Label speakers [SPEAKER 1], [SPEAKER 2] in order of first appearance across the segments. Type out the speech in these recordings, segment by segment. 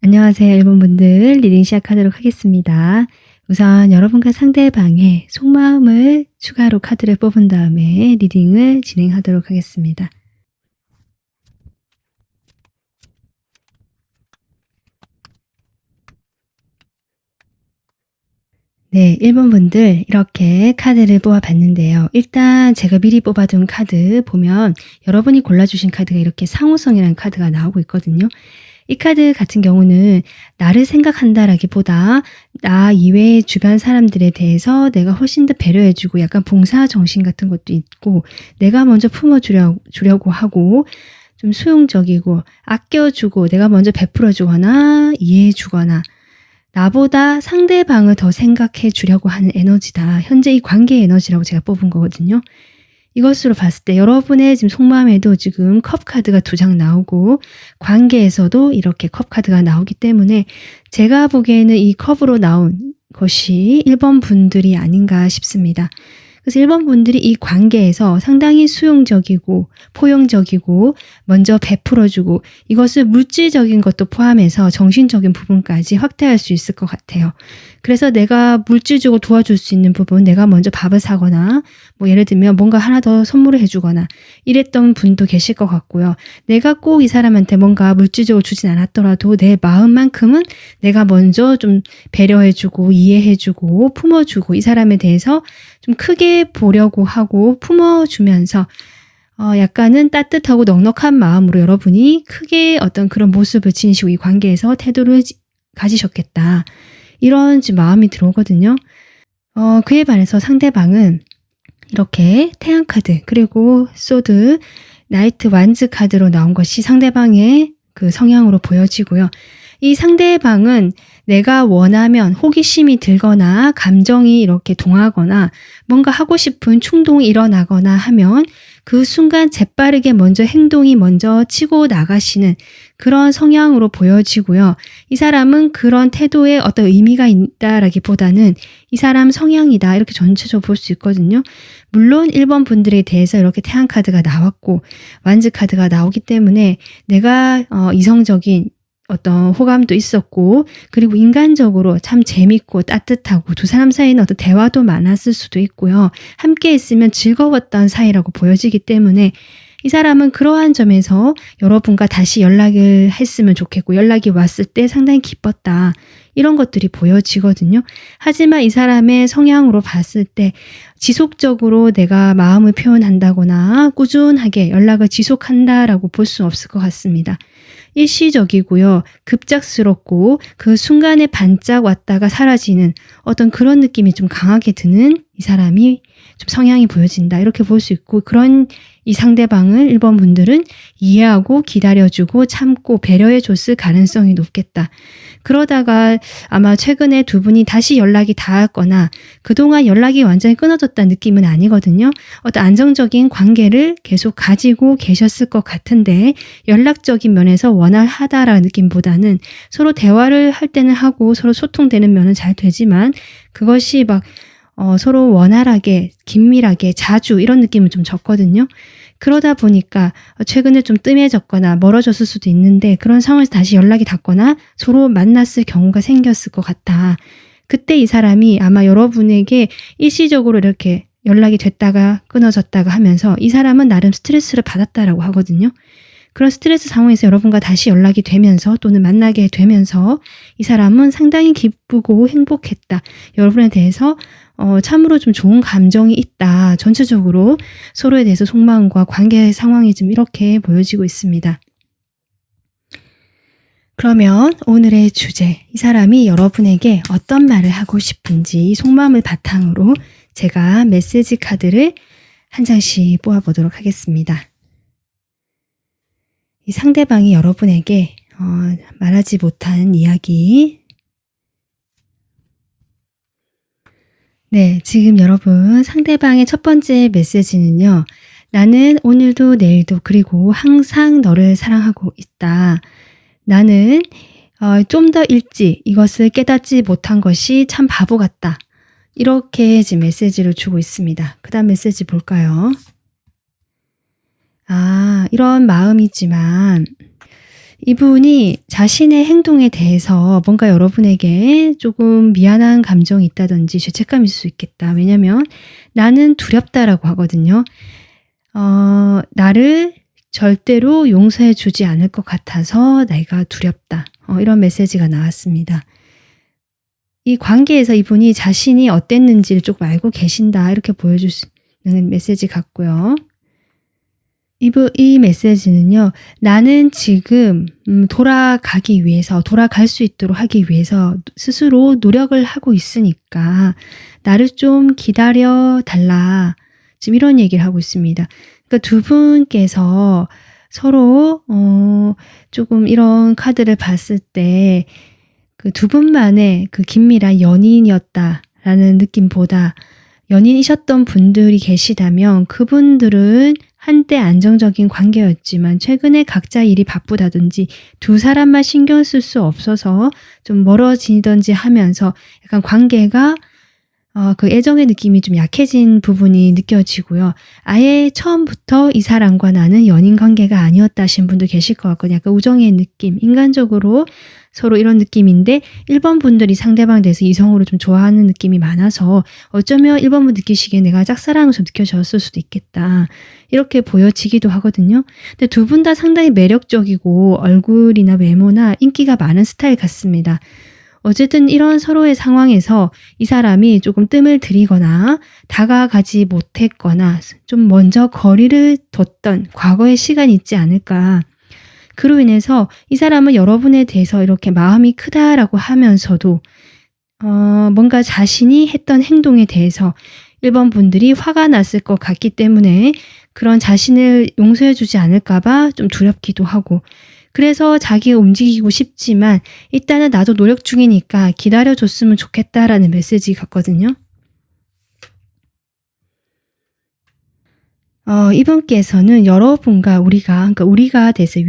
[SPEAKER 1] 안녕하세요, 일본분들. 리딩 시작하도록 하겠습니다. 우선 여러분과 상대방의 속마음을 추가로 카드를 뽑은 다음에 리딩을 진행하도록 하겠습니다. 네, 1번분들 이렇게 카드를 뽑아봤는데요. 일단 제가 미리 뽑아둔 카드 보면 여러분이 골라주신 카드가 이렇게 상호성이라는 카드가 나오고 있거든요. 이 카드 같은 경우는 나를 생각한다라기보다 나 이외의 주변 사람들에 대해서 내가 훨씬 더 배려해주고 약간 봉사정신 같은 것도 있고 내가 먼저 품어주려고 하고 좀 수용적이고 아껴주고 내가 먼저 베풀어주거나 이해해주거나 나보다 상대방을 더 생각해 주려고 하는 에너지다. 현재 이 관계의 에너지라고 제가 뽑은 거거든요. 이것으로 봤을 때 여러분의 지금 속마음에도 지금 컵 카드가 2장 나오고 관계에서도 이렇게 컵 카드가 나오기 때문에 제가 보기에는 이 컵으로 나온 것이 1번 분들이 아닌가 싶습니다. 그래서 1번 분들이 이 관계에서 상당히 수용적이고 포용적이고 먼저 베풀어주고 이것을 물질적인 것도 포함해서 정신적인 부분까지 확대할 수 있을 것 같아요. 그래서 내가 물질적으로 도와줄 수 있는 부분, 내가 먼저 밥을 사거나 뭐 예를 들면 뭔가 하나 더 선물을 해주거나 이랬던 분도 계실 것 같고요. 내가 꼭 이 사람한테 뭔가 물질적으로 주진 않았더라도 내 마음만큼은 내가 먼저 좀 배려해주고 이해해주고 품어주고 이 사람에 대해서 좀 크게 보려고 하고 품어주면서 약간은 따뜻하고 넉넉한 마음으로 여러분이 크게 어떤 그런 모습을 지니시고 이 관계에서 태도를 가지셨겠다. 이런 마음이 들어오거든요. 그에 반해서 상대방은 이렇게 태양 카드 그리고 소드, 나이트 완즈 카드로 나온 것이 상대방의 그 성향으로 보여지고요. 이 상대방은 내가 원하면 호기심이 들거나 감정이 이렇게 동하거나 뭔가 하고 싶은 충동이 일어나거나 하면 그 순간 재빠르게 먼저 행동이 먼저 치고 나가시는 그런 성향으로 보여지고요. 이 사람은 그런 태도에 어떤 의미가 있다라기보다는 이 사람 성향이다 이렇게 전체적으로 볼 수 있거든요. 물론 1번 분들에 대해서 이렇게 태양 카드가 나왔고 완즈 카드가 나오기 때문에 내가 이성적인 어떤 호감도 있었고 그리고 인간적으로 참 재밌고 따뜻하고 두 사람 사이는 어떤 대화도 많았을 수도 있고요. 함께 있으면 즐거웠던 사이라고 보여지기 때문에 이 사람은 그러한 점에서 여러분과 다시 연락을 했으면 좋겠고 연락이 왔을 때 상당히 기뻤다. 이런 것들이 보여지거든요. 하지만 이 사람의 성향으로 봤을 때 지속적으로 내가 마음을 표현한다거나 꾸준하게 연락을 지속한다라고 볼 수 없을 것 같습니다. 일시적이고요. 급작스럽고 그 순간에 반짝 왔다가 사라지는 어떤 그런 느낌이 좀 강하게 드는 이 사람이 좀 성향이 보여진다. 이렇게 볼 수 있고 그런 이 상대방을 1번 분들은 이해하고 기다려주고 참고 배려해 줬을 가능성이 높겠다. 그러다가 아마 최근에 두 분이 다시 연락이 닿았거나 그동안 연락이 완전히 끊어졌다는 느낌은 아니거든요. 어떤 안정적인 관계를 계속 가지고 계셨을 것 같은데 연락적인 면에서 원활하다라는 느낌보다는 서로 대화를 할 때는 하고 서로 소통되는 면은 잘 되지만 그것이 막 서로 원활하게 긴밀하게 자주 이런 느낌은 좀 적거든요. 그러다 보니까 최근에 좀 뜸해졌거나 멀어졌을 수도 있는데 그런 상황에서 다시 연락이 닿거나 서로 만났을 경우가 생겼을 것 같다. 그때 이 사람이 아마 여러분에게 일시적으로 이렇게 연락이 됐다가 끊어졌다가 하면서 이 사람은 나름 스트레스를 받았다라고 하거든요. 그런 스트레스 상황에서 여러분과 다시 연락이 되면서 또는 만나게 되면서 이 사람은 상당히 기쁘고 행복했다. 여러분에 대해서 참으로 좀 좋은 감정이 있다. 전체적으로 서로에 대해서 속마음과 관계 상황이 좀 이렇게 보여지고 있습니다. 그러면 오늘의 주제, 이 사람이 여러분에게 어떤 말을 하고 싶은지 이 속마음을 바탕으로 제가 메시지 카드를 한 장씩 뽑아보도록 하겠습니다. 이 상대방이 여러분에게 말하지 못한 이야기. 네, 지금 여러분 상대방의 첫 번째 메시지는요. 나는 오늘도 내일도 그리고 항상 너를 사랑하고 있다. 나는 좀 더 일찍 이것을 깨닫지 못한 것이 참 바보 같다. 이렇게 지금 메시지를 주고 있습니다. 그 다음 메시지 볼까요? 이런 마음이지만 이분이 자신의 행동에 대해서 뭔가 여러분에게 조금 미안한 감정이 있다든지 죄책감이 있을 수 있겠다. 왜냐면 나는 두렵다라고 하거든요. 나를 절대로 용서해 주지 않을 것 같아서 내가 두렵다. 이런 메시지가 나왔습니다. 이 관계에서 이분이 자신이 어땠는지를 조금 알고 계신다. 이렇게 보여주는 메시지 같고요. 이 메시지는요. 나는 지금 돌아가기 위해서, 돌아갈 수 있도록 하기 위해서 스스로 노력을 하고 있으니까 나를 좀 기다려 달라. 지금 이런 얘기를 하고 있습니다. 그러니까 두 분께서 서로 조금 이런 카드를 봤을 때 그 두 분만의 그 긴밀한 연인이었다라는 느낌보다 연인이셨던 분들이 계시다면 그분들은 한때 안정적인 관계였지만 최근에 각자 일이 바쁘다든지 두 사람만 신경 쓸 수 없어서 좀 멀어지든지 하면서 약간 관계가 그 애정의 느낌이 좀 약해진 부분이 느껴지고요. 아예 처음부터 이 사람과 나는 연인 관계가 아니었다 하신 분도 계실 것 같거든요. 약간 우정의 느낌, 인간적으로 서로 이런 느낌인데 1번 분들이 상대방에 대해서 이성으로 좀 좋아하는 느낌이 많아서 어쩌면 1번 분 느끼시기에 내가 짝사랑을 좀 느껴졌을 수도 있겠다. 이렇게 보여지기도 하거든요. 근데 두 분 다 상당히 매력적이고 얼굴이나 외모나 인기가 많은 스타일 같습니다. 어쨌든 이런 서로의 상황에서 이 사람이 조금 뜸을 들이거나 다가가지 못했거나 좀 먼저 거리를 뒀던 과거의 시간이 있지 않을까. 그로 인해서 이 사람은 여러분에 대해서 이렇게 마음이 크다라고 하면서도 뭔가 자신이 했던 행동에 대해서 1번 분들이 화가 났을 것 같기 때문에 그런 자신을 용서해 주지 않을까 봐 좀 두렵기도 하고 그래서 자기가 움직이고 싶지만 일단은 나도 노력 중이니까 기다려줬으면 좋겠다라는 메시지 같거든요. 이분께서는 여러분과 우리가 돼서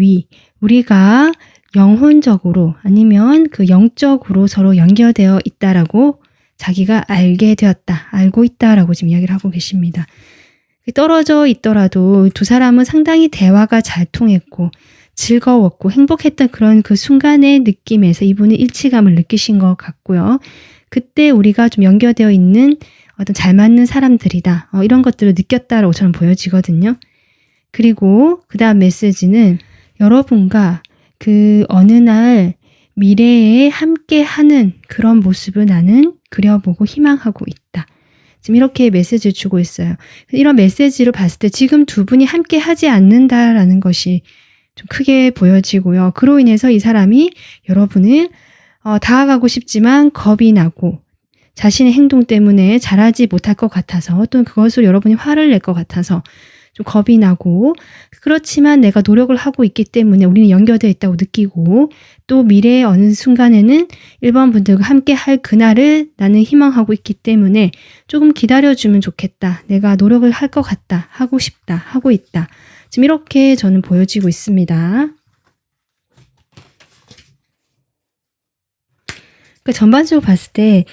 [SPEAKER 1] 우리가 영혼적으로 아니면 그 영적으로 서로 연결되어 있다라고 자기가 알고 있다라고 지금 이야기를 하고 계십니다. 떨어져 있더라도 두 사람은 상당히 대화가 잘 통했고 즐거웠고 행복했던 그런 그 순간의 느낌에서 이분은 일치감을 느끼신 것 같고요. 그때 우리가 좀 연결되어 있는 어떤 잘 맞는 사람들이다. 이런 것들을 느꼈다라고 저는 보여지거든요. 그리고 그 다음 메시지는 여러분과 그 어느 날 미래에 함께하는 그런 모습을 나는 그려보고 희망하고 있다. 지금 이렇게 메시지를 주고 있어요. 이런 메시지를 봤을 때 지금 두 분이 함께 하지 않는다라는 것이 좀 크게 보여지고요. 그로 인해서 이 사람이 여러분을 다가가고 싶지만 겁이 나고 자신의 행동 때문에 잘하지 못할 것 같아서 또는 그것으로 여러분이 화를 낼 것 같아서 좀 겁이 나고 그렇지만 내가 노력을 하고 있기 때문에 우리는 연결되어 있다고 느끼고 또 미래의 어느 순간에는 1번 분들과 함께 할 그날을 나는 희망하고 있기 때문에 조금 기다려주면 좋겠다. 내가 노력을 할 것 같다. 하고 싶다. 하고 있다. 지금 이렇게 저는 보여지고 있습니다. 그러니까 전반적으로 봤을 때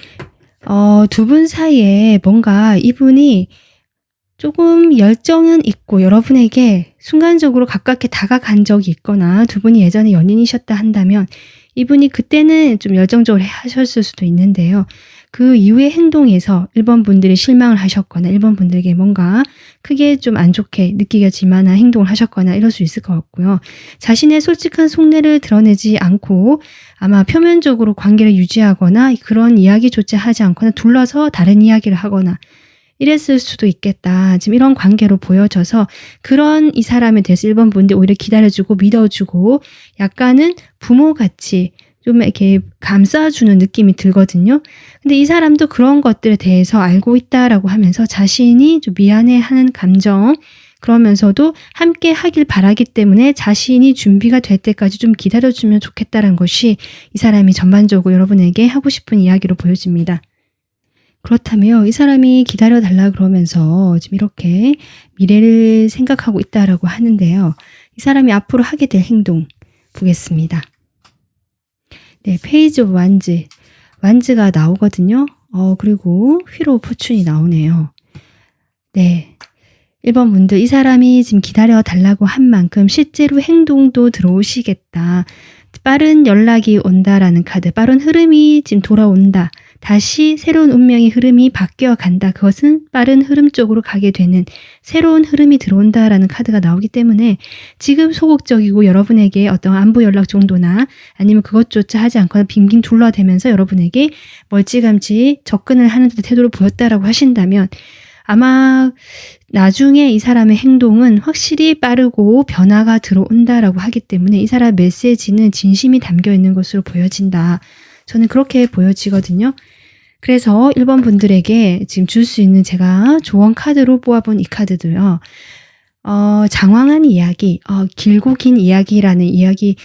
[SPEAKER 1] 두 분 사이에 뭔가 이분이 조금 열정은 있고 여러분에게 순간적으로 가깝게 다가간 적이 있거나 두 분이 예전에 연인이셨다 한다면 이분이 그때는 좀 열정적으로 하셨을 수도 있는데요. 그 이후의 행동에서 1번 분들이 실망을 하셨거나 1번 분들에게 뭔가 크게 좀 안 좋게 느끼질 만한 행동을 하셨거나 이럴 수 있을 것 같고요. 자신의 솔직한 속내를 드러내지 않고 아마 표면적으로 관계를 유지하거나 그런 이야기조차 하지 않거나 둘러서 다른 이야기를 하거나 이랬을 수도 있겠다. 지금 이런 관계로 보여져서 그런 이 사람에 대해서 1번 분들이 오히려 기다려주고 믿어주고 약간은 부모같이 좀 이렇게 감싸주는 느낌이 들거든요. 근데 이 사람도 그런 것들에 대해서 알고 있다라고 하면서 자신이 좀 미안해하는 감정 그러면서도 함께 하길 바라기 때문에 자신이 준비가 될 때까지 좀 기다려주면 좋겠다는 것이 이 사람이 전반적으로 여러분에게 하고 싶은 이야기로 보여집니다. 그렇다면 이 사람이 기다려달라 그러면서 지금 이렇게 미래를 생각하고 있다라고 하는데요. 이 사람이 앞으로 하게 될 행동 보겠습니다. 네, 페이지 오브 완즈. 완즈가 나오거든요. 그리고 휠 오브 포춘이 나오네요. 네. 1번 분들 이 사람이 지금 기다려 달라고 한 만큼 실제로 행동도 들어오시겠다. 빠른 연락이 온다라는 카드, 빠른 흐름이 지금 돌아온다. 다시 새로운 운명의 흐름이 바뀌어 간다. 그것은 빠른 흐름 쪽으로 가게 되는 새로운 흐름이 들어온다라는 카드가 나오기 때문에 지금 소극적이고 여러분에게 어떤 안부 연락 정도나 아니면 그것조차 하지 않거나 빙빙 둘러대면서 여러분에게 멀찌감치 접근을 하는 태도를 보였다라고 하신다면 아마 나중에 이 사람의 행동은 확실히 빠르고 변화가 들어온다라고 하기 때문에 이 사람의 메시지는 진심이 담겨 있는 것으로 보여진다. 저는 그렇게 보여지거든요. 그래서 1번 분들에게 지금 줄 수 있는 제가 조언 카드로 뽑아본 이 카드도요. 장황한 이야기, 길고 긴 이야기라는 이야기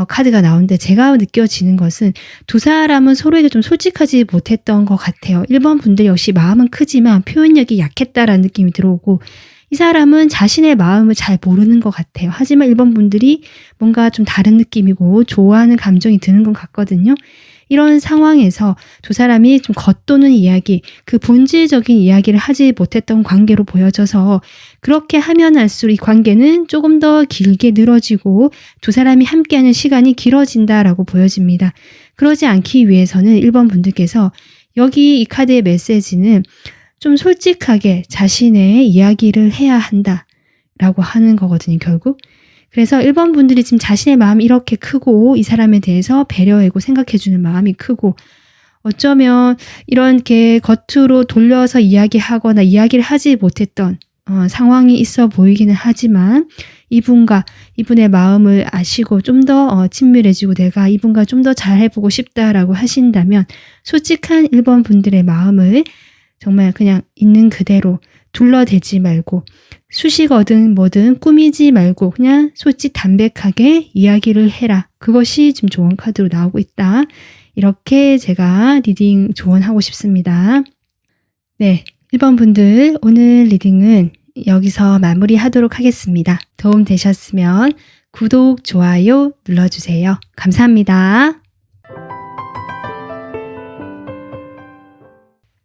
[SPEAKER 1] 카드가 나오는데 제가 느껴지는 것은 두 사람은 서로에게 좀 솔직하지 못했던 것 같아요. 1번 분들 역시 마음은 크지만 표현력이 약했다라는 느낌이 들어오고 이 사람은 자신의 마음을 잘 모르는 것 같아요. 하지만 1번 분들이 뭔가 좀 다른 느낌이고 좋아하는 감정이 드는 것 같거든요. 이런 상황에서 두 사람이 좀 겉도는 이야기, 그 본질적인 이야기를 하지 못했던 관계로 보여져서 그렇게 하면 할수록 이 관계는 조금 더 길게 늘어지고 두 사람이 함께하는 시간이 길어진다라고 보여집니다. 그러지 않기 위해서는 1번 분들께서 여기 이 카드의 메시지는 좀 솔직하게 자신의 이야기를 해야 한다라고 하는 거거든요, 결국. 그래서 1번 분들이 지금 자신의 마음이 이렇게 크고 이 사람에 대해서 배려하고 생각해주는 마음이 크고 어쩌면 이렇게 겉으로 돌려서 이야기하거나 이야기를 하지 못했던 상황이 있어 보이기는 하지만 이분과 이분의 마음을 아시고 좀 더 친밀해지고 내가 이분과 좀 더 잘해보고 싶다라고 하신다면 솔직한 1번 분들의 마음을 정말 그냥 있는 그대로 둘러대지 말고 수식어든 뭐든 꾸미지 말고 그냥 솔직 담백하게 이야기를 해라. 그것이 지금 조언 카드로 나오고 있다. 이렇게 제가 리딩 조언하고 싶습니다. 네, 1번 분들 오늘 리딩은 여기서 마무리하도록 하겠습니다. 도움 되셨으면 구독, 좋아요 눌러주세요. 감사합니다.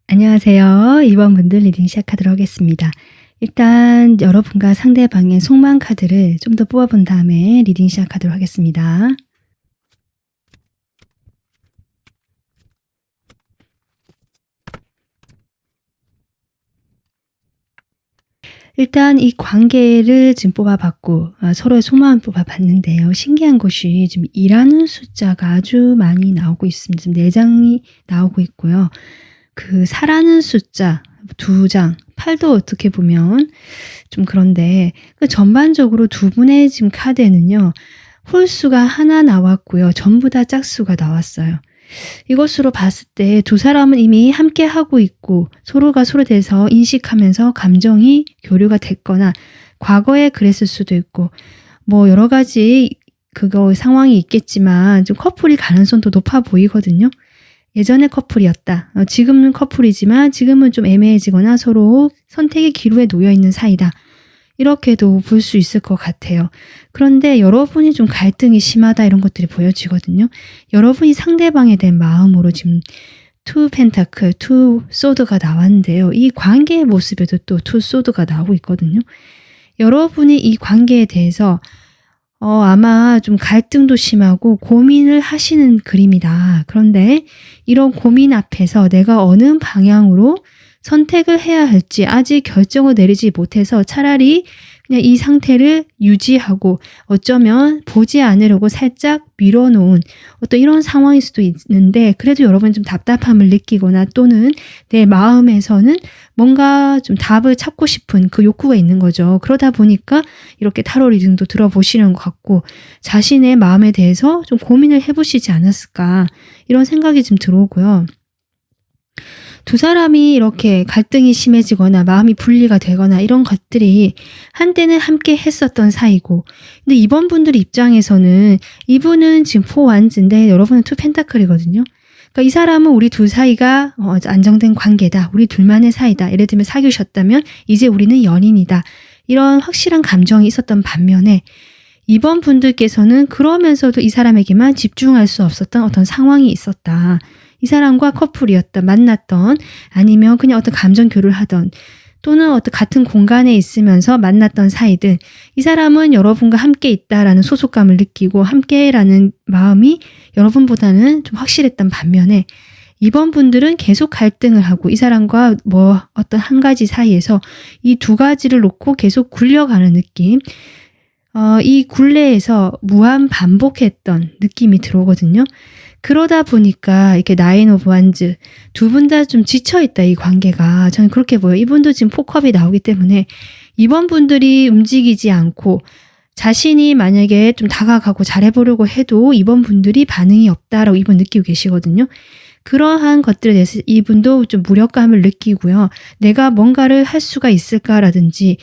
[SPEAKER 1] 안녕하세요. 2번 분들 리딩 시작하도록 하겠습니다. 일단 여러분과 상대방의 속마음 카드를 좀 더 뽑아본 다음에 리딩 시작하도록 하겠습니다. 일단 이 관계를 지금 뽑아봤고 서로의 속마음 뽑아봤는데요. 신기한 것이 지금 2라는 숫자가 아주 많이 나오고 있습니다. 지금 4장이 나오고 있고요. 그 4라는 숫자 2장, 8도 어떻게 보면 좀 그런데 그 전반적으로 두 분의 지금 카드에는요. 홀수가 하나 나왔고요. 전부 다 짝수가 나왔어요. 이것으로 봤을 때 두 사람은 이미 함께 하고 있고 서로가 서로에 대해서 인식하면서 감정이 교류가 됐거나 과거에 그랬을 수도 있고 뭐 여러 가지 그거 상황이 있겠지만 좀 커플이 가능성도 높아 보이거든요. 예전에 커플이었다. 지금은 커플이지만 지금은 좀 애매해지거나 서로 선택의 기로에 놓여 있는 사이다. 이렇게도 볼 수 있을 것 같아요. 그런데 여러분이 좀 갈등이 심하다 이런 것들이 보여지거든요. 여러분이 상대방에 대한 마음으로 지금 투 펜타클, 투 소드가 나왔는데요. 이 관계의 모습에도 또 투 소드가 나오고 있거든요. 여러분이 이 관계에 대해서 아마 좀 갈등도 심하고 고민을 하시는 그림이다. 그런데 이런 고민 앞에서 내가 어느 방향으로 선택을 해야 할지 아직 결정을 내리지 못해서 차라리 그냥 이 상태를 유지하고 어쩌면 보지 않으려고 살짝 밀어놓은 어떤 이런 상황일 수도 있는데 그래도 여러분 좀 답답함을 느끼거나 또는 내 마음에서는 뭔가 좀 답을 찾고 싶은 그 욕구가 있는 거죠. 그러다 보니까 이렇게 타로 리딩도 들어보시는 것 같고 자신의 마음에 대해서 좀 고민을 해보시지 않았을까 이런 생각이 좀 들어오고요. 두 사람이 이렇게 갈등이 심해지거나 마음이 분리가 되거나 이런 것들이 한때는 함께 했었던 사이고 근데 이번 분들 입장에서는 이분은 지금 4완즈인데 여러분은 2 펜타클이거든요. 그러니까 이 사람은 우리 둘 사이가 안정된 관계다. 우리 둘만의 사이다. 예를 들면 사귀셨다면 이제 우리는 연인이다. 이런 확실한 감정이 있었던 반면에 이번 분들께서는 그러면서도 이 사람에게만 집중할 수 없었던 어떤 상황이 있었다. 이 사람과 커플이었다, 만났던 아니면 그냥 어떤 감정 교류를 하던 또는 어떤 같은 공간에 있으면서 만났던 사이들, 이 사람은 여러분과 함께 있다라는 소속감을 느끼고 함께라는 마음이 여러분보다는 좀 확실했던 반면에, 이번 분들은 계속 갈등을 하고 이 사람과 뭐 어떤 한 가지 사이에서 이 두 가지를 놓고 계속 굴려가는 느낌, 이 굴레에서 무한 반복했던 느낌이 들어오거든요. 그러다 보니까 이렇게 나인 오브 완즈, 두 분 다 좀 지쳐있다, 이 관계가. 저는 그렇게 보여요. 이분도 지금 포컵이 나오기 때문에 이번 분들이 움직이지 않고 자신이 만약에 좀 다가가고 잘해보려고 해도 이번 분들이 반응이 없다라고 이분 느끼고 계시거든요. 그러한 것들에 대해서 이분도 좀 무력감을 느끼고요. 내가 뭔가를 할 수가 있을까라든지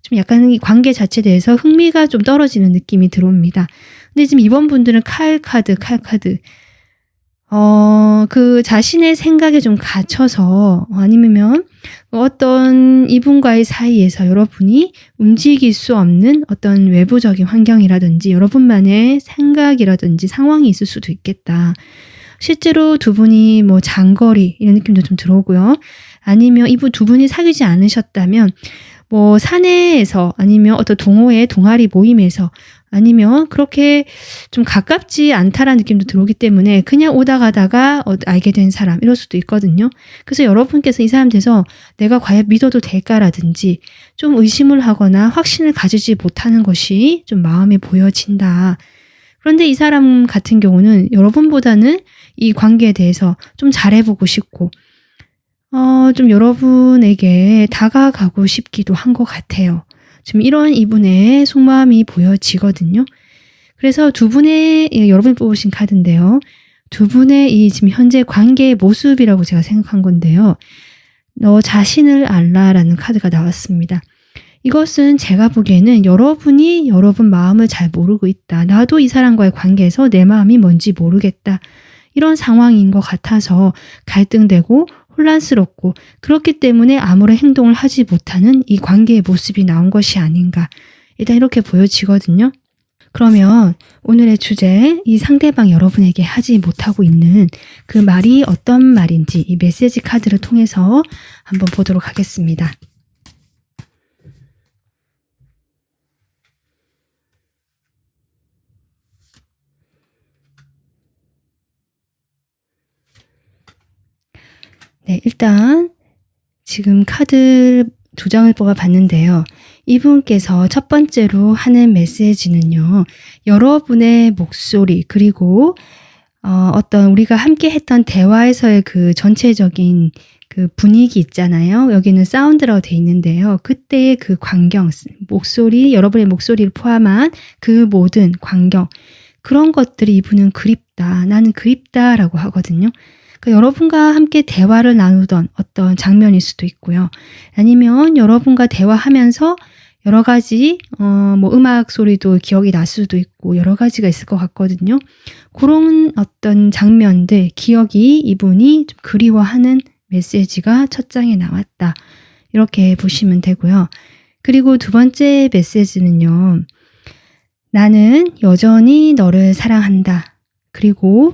[SPEAKER 1] 좀 약간 이 관계 자체에 대해서 흥미가 좀 떨어지는 느낌이 들어옵니다. 근데 지금 이번 분들은 칼 카드. 그 자신의 생각에 좀 갇혀서 아니면 어떤 이분과의 사이에서 여러분이 움직일 수 없는 어떤 외부적인 환경이라든지 여러분만의 생각이라든지 상황이 있을 수도 있겠다. 실제로 두 분이 뭐 장거리 이런 느낌도 좀 들어오고요. 아니면 이분 두 분이 사귀지 않으셨다면 뭐 사내에서 아니면 어떤 동호회 동아리 모임에서 아니면 그렇게 좀 가깝지 않다라는 느낌도 들어오기 때문에 그냥 오다 가다가 알게 된 사람 이럴 수도 있거든요. 그래서 여러분께서 이 사람 돼서 내가 과연 믿어도 될까라든지 좀 의심을 하거나 확신을 가지지 못하는 것이 좀 마음에 보여진다. 그런데 이 사람 같은 경우는 여러분보다는 이 관계에 대해서 좀 잘해보고 싶고 좀 여러분에게 다가가고 싶기도 한 것 같아요. 지금 이런 이분의 속마음이 보여지거든요. 그래서 두 분의, 여러분이 뽑으신 카드인데요. 두 분의 이 지금 현재 관계의 모습이라고 제가 생각한 건데요. 너 자신을 알라라는 카드가 나왔습니다. 이것은 제가 보기에는 여러분이 여러분 마음을 잘 모르고 있다. 나도 이 사람과의 관계에서 내 마음이 뭔지 모르겠다. 이런 상황인 것 같아서 갈등되고 혼란스럽고 그렇기 때문에 아무런 행동을 하지 못하는 이 관계의 모습이 나온 것이 아닌가. 일단 이렇게 보여지거든요. 그러면 오늘의 주제, 이 상대방 여러분에게 하지 못하고 있는 그 말이 어떤 말인지 이 메시지 카드를 통해서 한번 보도록 하겠습니다. 네, 일단 지금 카드 두 장을 뽑아 봤는데요. 이분께서 첫 번째로 하는 메시지는요. 여러분의 목소리 그리고 어떤 우리가 함께 했던 대화에서의 그 전체적인 그 분위기 있잖아요. 여기는 사운드라고 돼 있는데요. 그때의 그 광경, 목소리, 여러분의 목소리를 포함한 그 모든 광경, 그런 것들이 이분은 그립다. 나는 그립다라고 하거든요. 그러니까 여러분과 함께 대화를 나누던 어떤 장면일 수도 있고요. 아니면 여러분과 대화하면서 여러 가지 뭐 음악 소리도 기억이 날 수도 있고 여러 가지가 있을 것 같거든요. 그런 어떤 장면들, 기억이 이분이 좀 그리워하는 메시지가 첫 장에 나왔다. 이렇게 보시면 되고요. 그리고 두 번째 메시지는요. 나는 여전히 너를 사랑한다. 그리고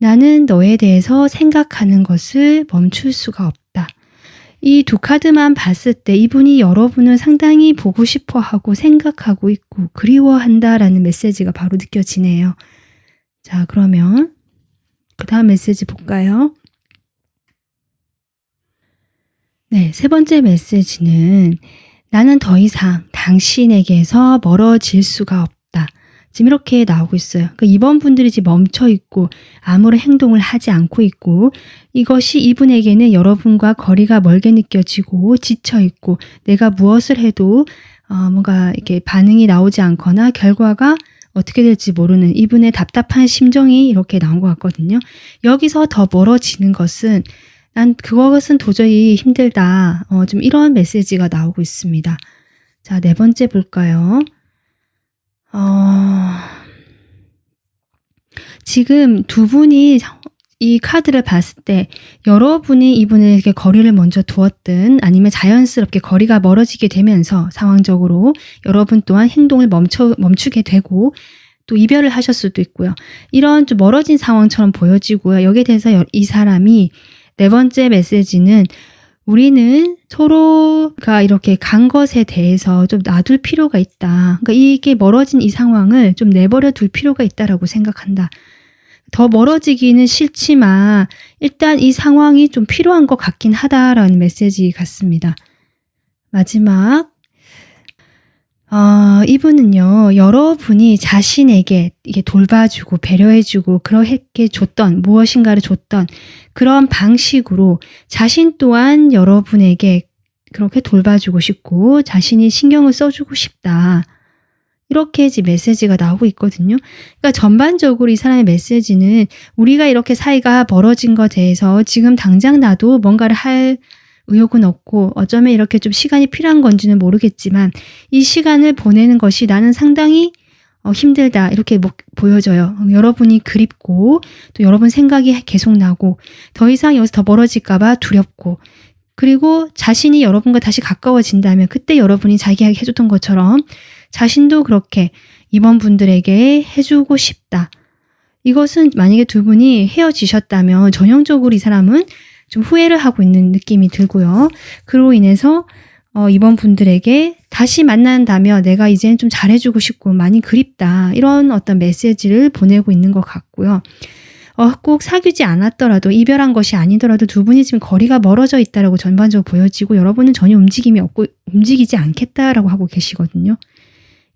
[SPEAKER 1] 나는 너에 대해서 생각하는 것을 멈출 수가 없다. 이 두 카드만 봤을 때 이분이 여러분을 상당히 보고 싶어 하고 생각하고 있고 그리워한다라는 메시지가 바로 느껴지네요. 자, 그러면 그 다음 메시지 볼까요? 네, 세 번째 메시지는 나는 더 이상 당신에게서 멀어질 수가 없다. 지금 이렇게 나오고 있어요. 그러니까 이번 분들이 지금 멈춰 있고 아무런 행동을 하지 않고 있고 이것이 이분에게는 여러분과 거리가 멀게 느껴지고 지쳐 있고 내가 무엇을 해도 뭔가 이렇게 반응이 나오지 않거나 결과가 어떻게 될지 모르는 이분의 답답한 심정이 이렇게 나온 것 같거든요. 여기서 더 멀어지는 것은 난 그것은 도저히 힘들다. 좀 이런 메시지가 나오고 있습니다. 자, 네 번째 볼까요? 지금 두 분이 이 카드를 봤을 때 여러분이 이분에게 거리를 먼저 두었든 아니면 자연스럽게 거리가 멀어지게 되면서 상황적으로 여러분 또한 행동을 멈추게 되고 또 이별을 하셨을 수도 있고요. 이런 좀 멀어진 상황처럼 보여지고요. 여기에 대해서 이 사람이 네 번째 메시지는 우리는 서로가 이렇게 간 것에 대해서 좀 놔둘 필요가 있다. 그러니까 이게 멀어진 이 상황을 좀 내버려 둘 필요가 있다라고 생각한다. 더 멀어지기는 싫지만 일단 이 상황이 좀 필요한 것 같긴 하다라는 메시지 같습니다. 마지막 이분은요, 여러분이 자신에게 이게 돌봐주고 배려해주고 그렇게 줬던 무엇인가를 줬던 그런 방식으로 자신 또한 여러분에게 그렇게 돌봐주고 싶고 자신이 신경을 써주고 싶다. 이렇게 지금 메시지가 나오고 있거든요. 그러니까 전반적으로 이 사람의 메시지는 우리가 이렇게 사이가 멀어진 것에 대해서 지금 당장 나도 뭔가를 할 의욕은 없고 어쩌면 이렇게 좀 시간이 필요한 건지는 모르겠지만 이 시간을 보내는 것이 나는 상당히 힘들다 이렇게 보여져요. 여러분이 그립고 또 여러분 생각이 계속 나고 더 이상 여기서 더 멀어질까 봐 두렵고 그리고 자신이 여러분과 다시 가까워진다면 그때 여러분이 자기에게 해줬던 것처럼 자신도 그렇게 이번 분들에게 해주고 싶다. 이것은 만약에 두 분이 헤어지셨다면 전형적으로 이 사람은 좀 후회를 하고 있는 느낌이 들고요. 그로 인해서 이번 분들에게 다시 만난다면 내가 이제는 좀 잘해주고 싶고 많이 그립다. 이런 어떤 메시지를 보내고 있는 것 같고요. 꼭 사귀지 않았더라도 이별한 것이 아니더라도 두 분이 지금 거리가 멀어져 있다라고 전반적으로 보여지고 여러분은 전혀 움직임이 없고 움직이지 않겠다라고 하고 계시거든요.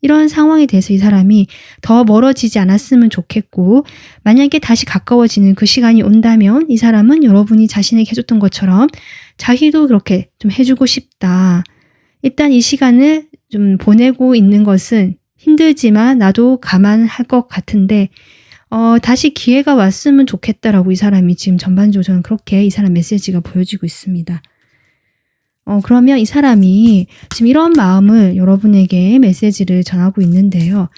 [SPEAKER 1] 이런 상황에 대해서 이 사람이 더 멀어지지 않았으면 좋겠고 만약에 다시 가까워지는 그 시간이 온다면 이 사람은 여러분이 자신에게 해줬던 것처럼 자기도 그렇게 좀 해주고 싶다. 일단 이 시간을 좀 보내고 있는 것은 힘들지만 나도 감안할 것 같은데 다시 기회가 왔으면 좋겠다라고 이 사람이 지금 전반적으로 저는 그렇게 이 사람 메시지가 보여지고 있습니다. 그러면 이 사람이 지금 이런 마음을 여러분에게 메시지를 전하고 있는데요.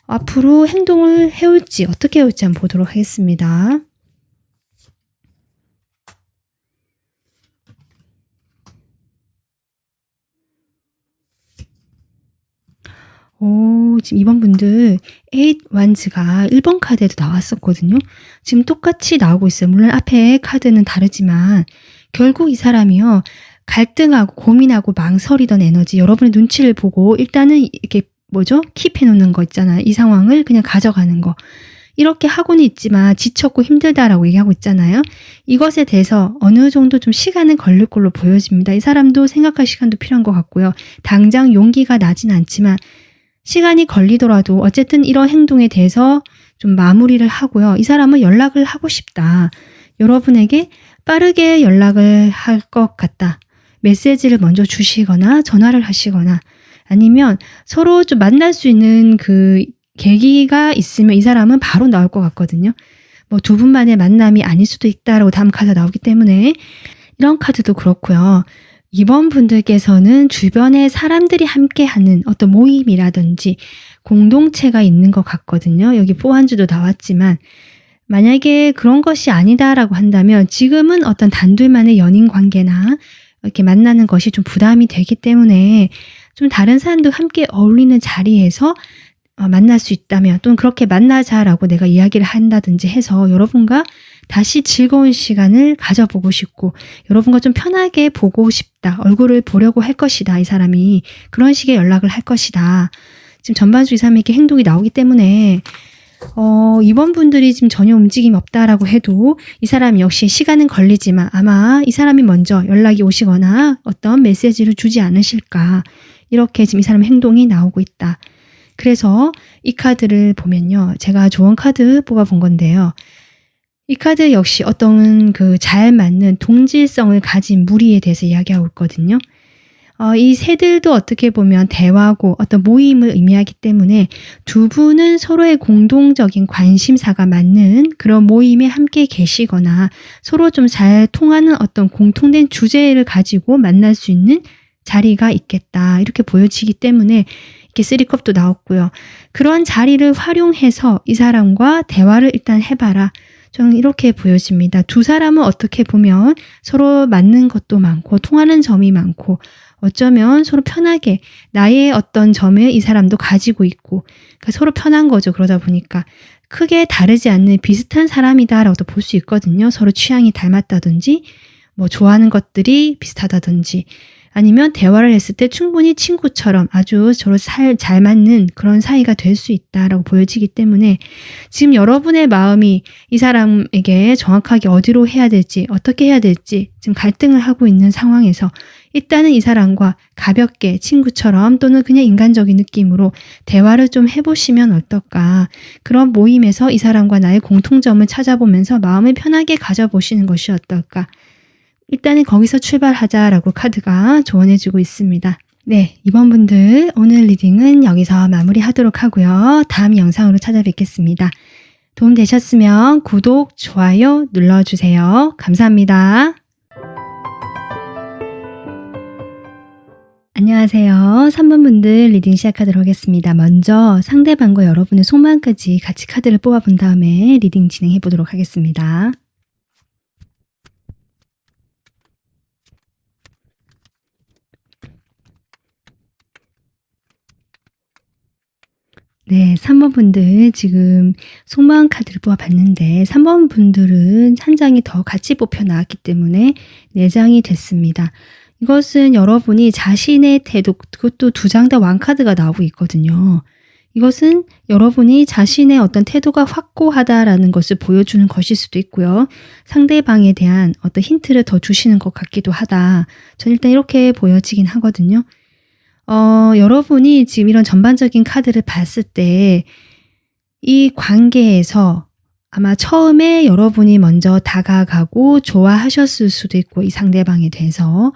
[SPEAKER 1] 앞으로 행동을 해올지 어떻게 해올지 한번 보도록 하겠습니다. 지금 이번 분들 8 Wands가 1번 카드에도 나왔었거든요. 지금 똑같이 나오고 있어요. 물론 앞에 카드는 다르지만 결국 이 사람이요. 갈등하고 고민하고 망설이던 에너지 여러분의 눈치를 보고 일단은 이렇게 킵해 놓는 거 있잖아요. 이 상황을 그냥 가져가는 거. 이렇게 하고는 있지만 지쳤고 힘들다라고 얘기하고 있잖아요. 이것에 대해서 어느 정도 좀 시간은 걸릴 걸로 보여집니다. 이 사람도 생각할 시간도 필요한 것 같고요. 당장 용기가 나진 않지만 시간이 걸리더라도 어쨌든 이런 행동에 대해서 좀 마무리를 하고요. 이 사람은 연락을 하고 싶다. 여러분에게 빠르게 연락을 할 것 같다. 메시지를 먼저 주시거나 전화를 하시거나 아니면 서로 좀 만날 수 있는 그 계기가 있으면 이 사람은 바로 나올 것 같거든요. 두 분만의 만남이 아닐 수도 있다라고 다음 카드가 나오기 때문에 이런 카드도 그렇고요. 이번 분들께서는 주변에 사람들이 함께하는 어떤 모임이라든지 공동체가 있는 것 같거든요. 여기 포한주도 나왔지만 만약에 그런 것이 아니다라고 한다면 지금은 어떤 단둘만의 연인 관계나 이렇게 만나는 것이 좀 부담이 되기 때문에 좀 다른 사람도 함께 어울리는 자리에서 만날 수 있다면 또는 그렇게 만나자라고 내가 이야기를 한다든지 해서 여러분과 다시 즐거운 시간을 가져보고 싶고 여러분과 좀 편하게 보고 싶다. 얼굴을 보려고 할 것이다. 이 사람이 그런 식의 연락을 할 것이다. 지금 전반적으로 이 사람에게 행동이 나오기 때문에 이번 분들이 지금 전혀 움직임이 없다라고 해도 이 사람 역시 시간은 걸리지만 아마 이 사람이 먼저 연락이 오시거나 어떤 메시지를 주지 않으실까. 이렇게 지금 이 사람 행동이 나오고 있다. 그래서 이 카드를 보면요. 제가 좋은 카드 뽑아본 건데요. 이 카드 역시 어떤 잘 맞는 동질성을 가진 무리에 대해서 이야기하고 있거든요. 이 새들도 어떻게 보면 대화고 어떤 모임을 의미하기 때문에 두 분은 서로의 공동적인 관심사가 맞는 그런 모임에 함께 계시거나 서로 좀 잘 통하는 어떤 공통된 주제를 가지고 만날 수 있는 자리가 있겠다. 이렇게 보여지기 때문에 이렇게 3컵도 나왔고요. 그런 자리를 활용해서 이 사람과 대화를 일단 해봐라. 저는 이렇게 보여집니다. 두 사람은 어떻게 보면 서로 맞는 것도 많고 통하는 점이 많고 어쩌면 서로 편하게 나의 어떤 점을 이 사람도 가지고 있고 그러니까 서로 편한 거죠. 그러다 보니까 크게 다르지 않는 비슷한 사람이다라고도 볼 수 있거든요. 서로 취향이 닮았다든지 뭐 좋아하는 것들이 비슷하다든지 아니면 대화를 했을 때 충분히 친구처럼 아주 서로 잘 맞는 그런 사이가 될 수 있다라고 보여지기 때문에 지금 여러분의 마음이 이 사람에게 정확하게 어디로 해야 될지 어떻게 해야 될지 지금 갈등을 하고 있는 상황에서 일단은 이 사람과 가볍게 친구처럼 또는 그냥 인간적인 느낌으로 대화를 좀 해보시면 어떨까. 그런 모임에서 이 사람과 나의 공통점을 찾아보면서 마음을 편하게 가져보시는 것이 어떨까. 일단은 거기서 출발하자라고 카드가 조언해주고 있습니다. 네, 이번 분들 오늘 리딩은 여기서 마무리하도록 하고요. 다음 영상으로 찾아뵙겠습니다. 도움 되셨으면 구독, 좋아요 눌러주세요. 감사합니다. 안녕하세요. 3번 분들 리딩 시작하도록 하겠습니다. 먼저 상대방과 여러분의 속마음까지 같이 카드를 뽑아본 다음에 리딩 진행해 보도록 하겠습니다. 네, 3번 분들 지금 속마음 카드를 뽑아봤는데 3번 분들은 한 장이 더 같이 뽑혀 나왔기 때문에 4장이 됐습니다. 이것은 여러분이 자신의 태도, 그것도 2장 다 왕카드가 나오고 있거든요. 이것은 여러분이 자신의 어떤 태도가 확고하다라는 것을 보여주는 것일 수도 있고요. 상대방에 대한 어떤 힌트를 더 주시는 것 같기도 하다. 전 일단 이렇게 보여지긴 하거든요. 여러분이 지금 이런 전반적인 카드를 봤을 때 이 관계에서 아마 처음에 여러분이 먼저 다가가고 좋아하셨을 수도 있고 이 상대방에 대해서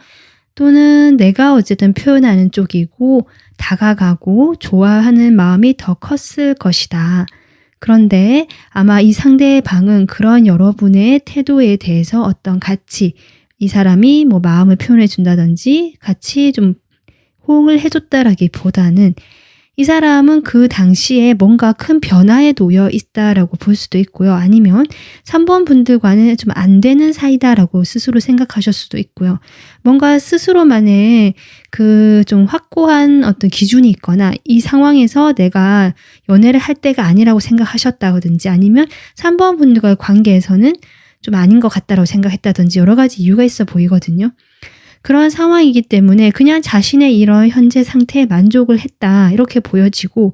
[SPEAKER 1] 또는 내가 어쨌든 표현하는 쪽이고 다가가고 좋아하는 마음이 더 컸을 것이다. 그런데 아마 이 상대방은 그런 여러분의 태도에 대해서 어떤 같이 이 사람이 뭐 마음을 표현해 준다든지 같이 좀 호응을 해줬다라기보다는 이 사람은 그 당시에 뭔가 큰 변화에 놓여 있다라고 볼 수도 있고요. 아니면 3번 분들과는 좀 안 되는 사이다라고 스스로 생각하실 수도 있고요. 뭔가 스스로만의 그 좀 확고한 어떤 기준이 있거나 이 상황에서 내가 연애를 할 때가 아니라고 생각하셨다든지 아니면 3번 분들과의 관계에서는 좀 아닌 것 같다라고 생각했다든지 여러 가지 이유가 있어 보이거든요. 그런 상황이기 때문에 그냥 자신의 이런 현재 상태에 만족을 했다 이렇게 보여지고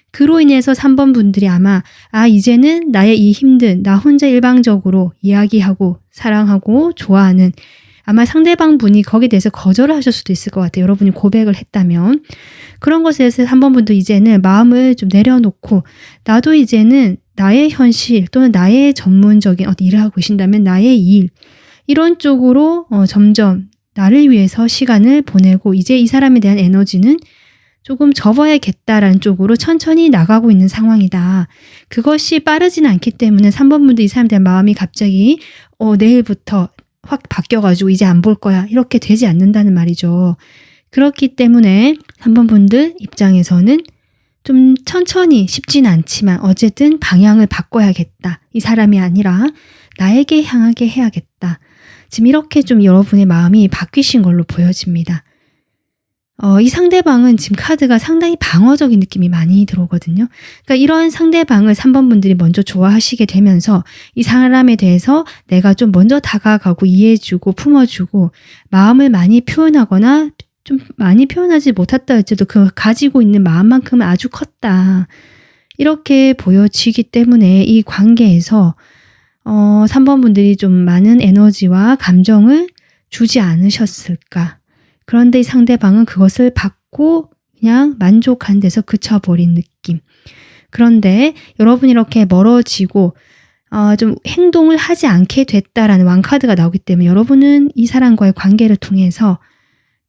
[SPEAKER 1] 그로 인해서 3번 분들이 아마 이제는 나의 이 힘든 나 혼자 일방적으로 이야기하고 사랑하고 좋아하는 아마 상대방 분이 거기에 대해서 거절을 하실 수도 있을 것 같아요. 여러분이 고백을 했다면 그런 것에 대해서 3번 분도 이제는 마음을 좀 내려놓고 나도 이제는 나의 현실 또는 나의 전문적인 어떤 일을 하고 계신다면 나의 일 이런 쪽으로 점점 나를 위해서 시간을 보내고 이제 이 사람에 대한 에너지는 조금 접어야겠다라는 쪽으로 천천히 나가고 있는 상황이다. 그것이 빠르진 않기 때문에 3번 분도 이 사람에 대한 마음이 갑자기 내일부터 확 바뀌어가지고 이제 안 볼 거야 이렇게 되지 않는다는 말이죠. 그렇기 때문에 3번 분들 입장에서는 좀 천천히 쉽진 않지만 어쨌든 방향을 바꿔야겠다. 이 사람이 아니라 나에게 향하게 해야겠다. 지금 이렇게 좀 여러분의 마음이 바뀌신 걸로 보여집니다. 이 상대방은 지금 카드가 상당히 방어적인 느낌이 많이 들어오거든요. 그러니까 이런 상대방을 3번 분들이 먼저 좋아하시게 되면서 이 사람에 대해서 내가 좀 먼저 다가가고 이해해주고 품어주고 마음을 많이 표현하거나 좀 많이 표현하지 못했다 할지도 그 가지고 있는 마음만큼은 아주 컸다. 이렇게 보여지기 때문에 이 관계에서 3번 분들이 좀 많은 에너지와 감정을 주지 않으셨을까. 그런데 이 상대방은 그것을 받고 그냥 만족한 데서 그쳐버린 느낌. 그런데 여러분이 이렇게 멀어지고 좀 행동을 하지 않게 됐다라는 왕카드가 나오기 때문에 여러분은 이 사람과의 관계를 통해서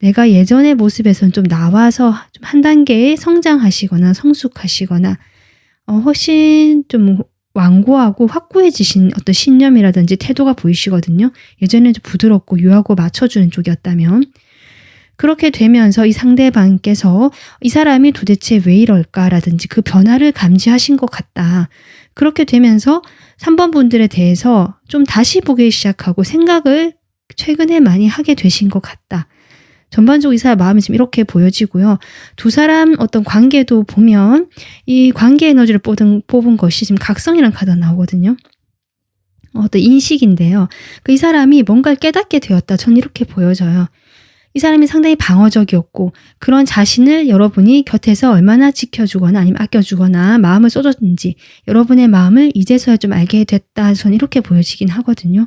[SPEAKER 1] 내가 예전의 모습에서는 좀 나와서 좀 한 단계 성장하시거나 성숙하시거나 훨씬 좀 완고하고 확고해지신 어떤 신념이라든지 태도가 보이시거든요. 예전에는 좀 부드럽고 유하고 맞춰주는 쪽이었다면 그렇게 되면서 이 상대방께서 이 사람이 도대체 왜 이럴까라든지 그 변화를 감지하신 것 같다. 그렇게 되면서 3번 분들에 대해서 좀 다시 보기 시작하고 생각을 최근에 많이 하게 되신 것 같다. 전반적으로 이 사람 마음이 지금 이렇게 보여지고요. 두 사람 어떤 관계도 보면 이 관계 에너지를 뽑은 것이 지금 각성이라는 카드가 나오거든요. 어떤 인식인데요. 이 사람이 뭔가를 깨닫게 되었다. 저는 이렇게 보여져요. 이 사람이 상당히 방어적이었고 그런 자신을 여러분이 곁에서 얼마나 지켜주거나 아니면 아껴주거나 마음을 써줬는지 여러분의 마음을 이제서야 좀 알게 됐다. 저는 이렇게 보여지긴 하거든요.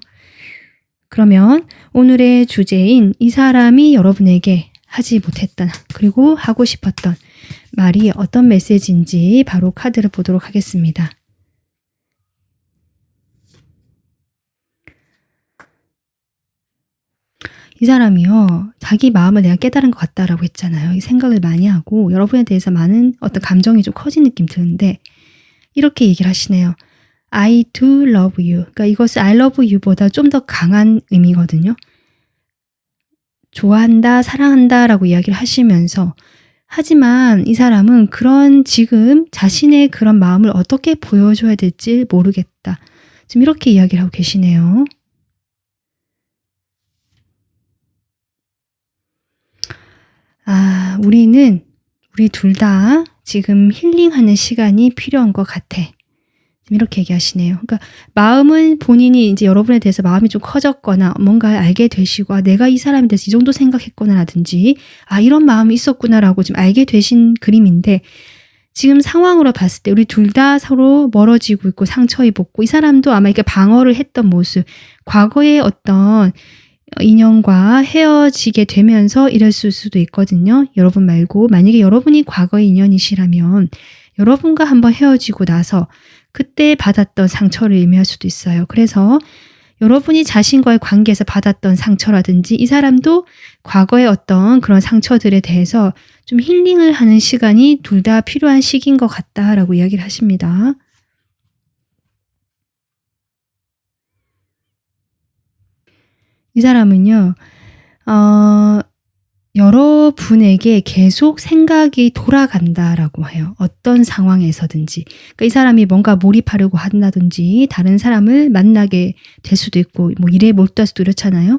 [SPEAKER 1] 그러면 오늘의 주제인 이 사람이 여러분에게 하지 못했던 그리고 하고 싶었던 말이 어떤 메시지인지 바로 카드를 보도록 하겠습니다. 이 사람이요. 자기 마음을 내가 깨달은 것 같다라고 했잖아요. 이 생각을 많이 하고 여러분에 대해서 많은 어떤 감정이 좀 커진 느낌 드는데 이렇게 얘기를 하시네요. I do love you. 그러니까 이것을 I love you보다 좀 더 강한 의미거든요. 좋아한다, 사랑한다 라고 이야기를 하시면서 하지만 이 사람은 그런 지금 자신의 그런 마음을 어떻게 보여줘야 될지 모르겠다. 지금 이렇게 이야기를 하고 계시네요. 우리 둘 다 지금 힐링하는 시간이 필요한 것 같아. 이렇게 얘기하시네요. 그러니까 마음은 본인이 이제 여러분에 대해서 마음이 좀 커졌거나 뭔가 알게 되시고 내가 이 사람에 대해서 이 정도 생각했구나라든지 이런 마음이 있었구나라고 좀 알게 되신 그림인데 지금 상황으로 봤을 때 우리 둘 다 서로 멀어지고 있고 상처 입었고 이 사람도 아마 이렇게 방어를 했던 모습 과거의 어떤 인연과 헤어지게 되면서 이랬을 수도 있거든요. 여러분 말고 만약에 여러분이 과거의 인연이시라면 여러분과 한번 헤어지고 나서 그때 받았던 상처를 의미할 수도 있어요. 그래서 여러분이 자신과의 관계에서 받았던 상처라든지 이 사람도 과거의 어떤 그런 상처들에 대해서 좀 힐링을 하는 시간이 둘 다 필요한 시기인 것 같다라고 이야기를 하십니다. 이 사람은요. 여러분에게 계속 생각이 돌아간다라고 해요. 어떤 상황에서든지. 그러니까 이 사람이 뭔가 몰입하려고 한다든지 다른 사람을 만나게 될 수도 있고 뭐 일에 몰두할 수도 이렇잖아요.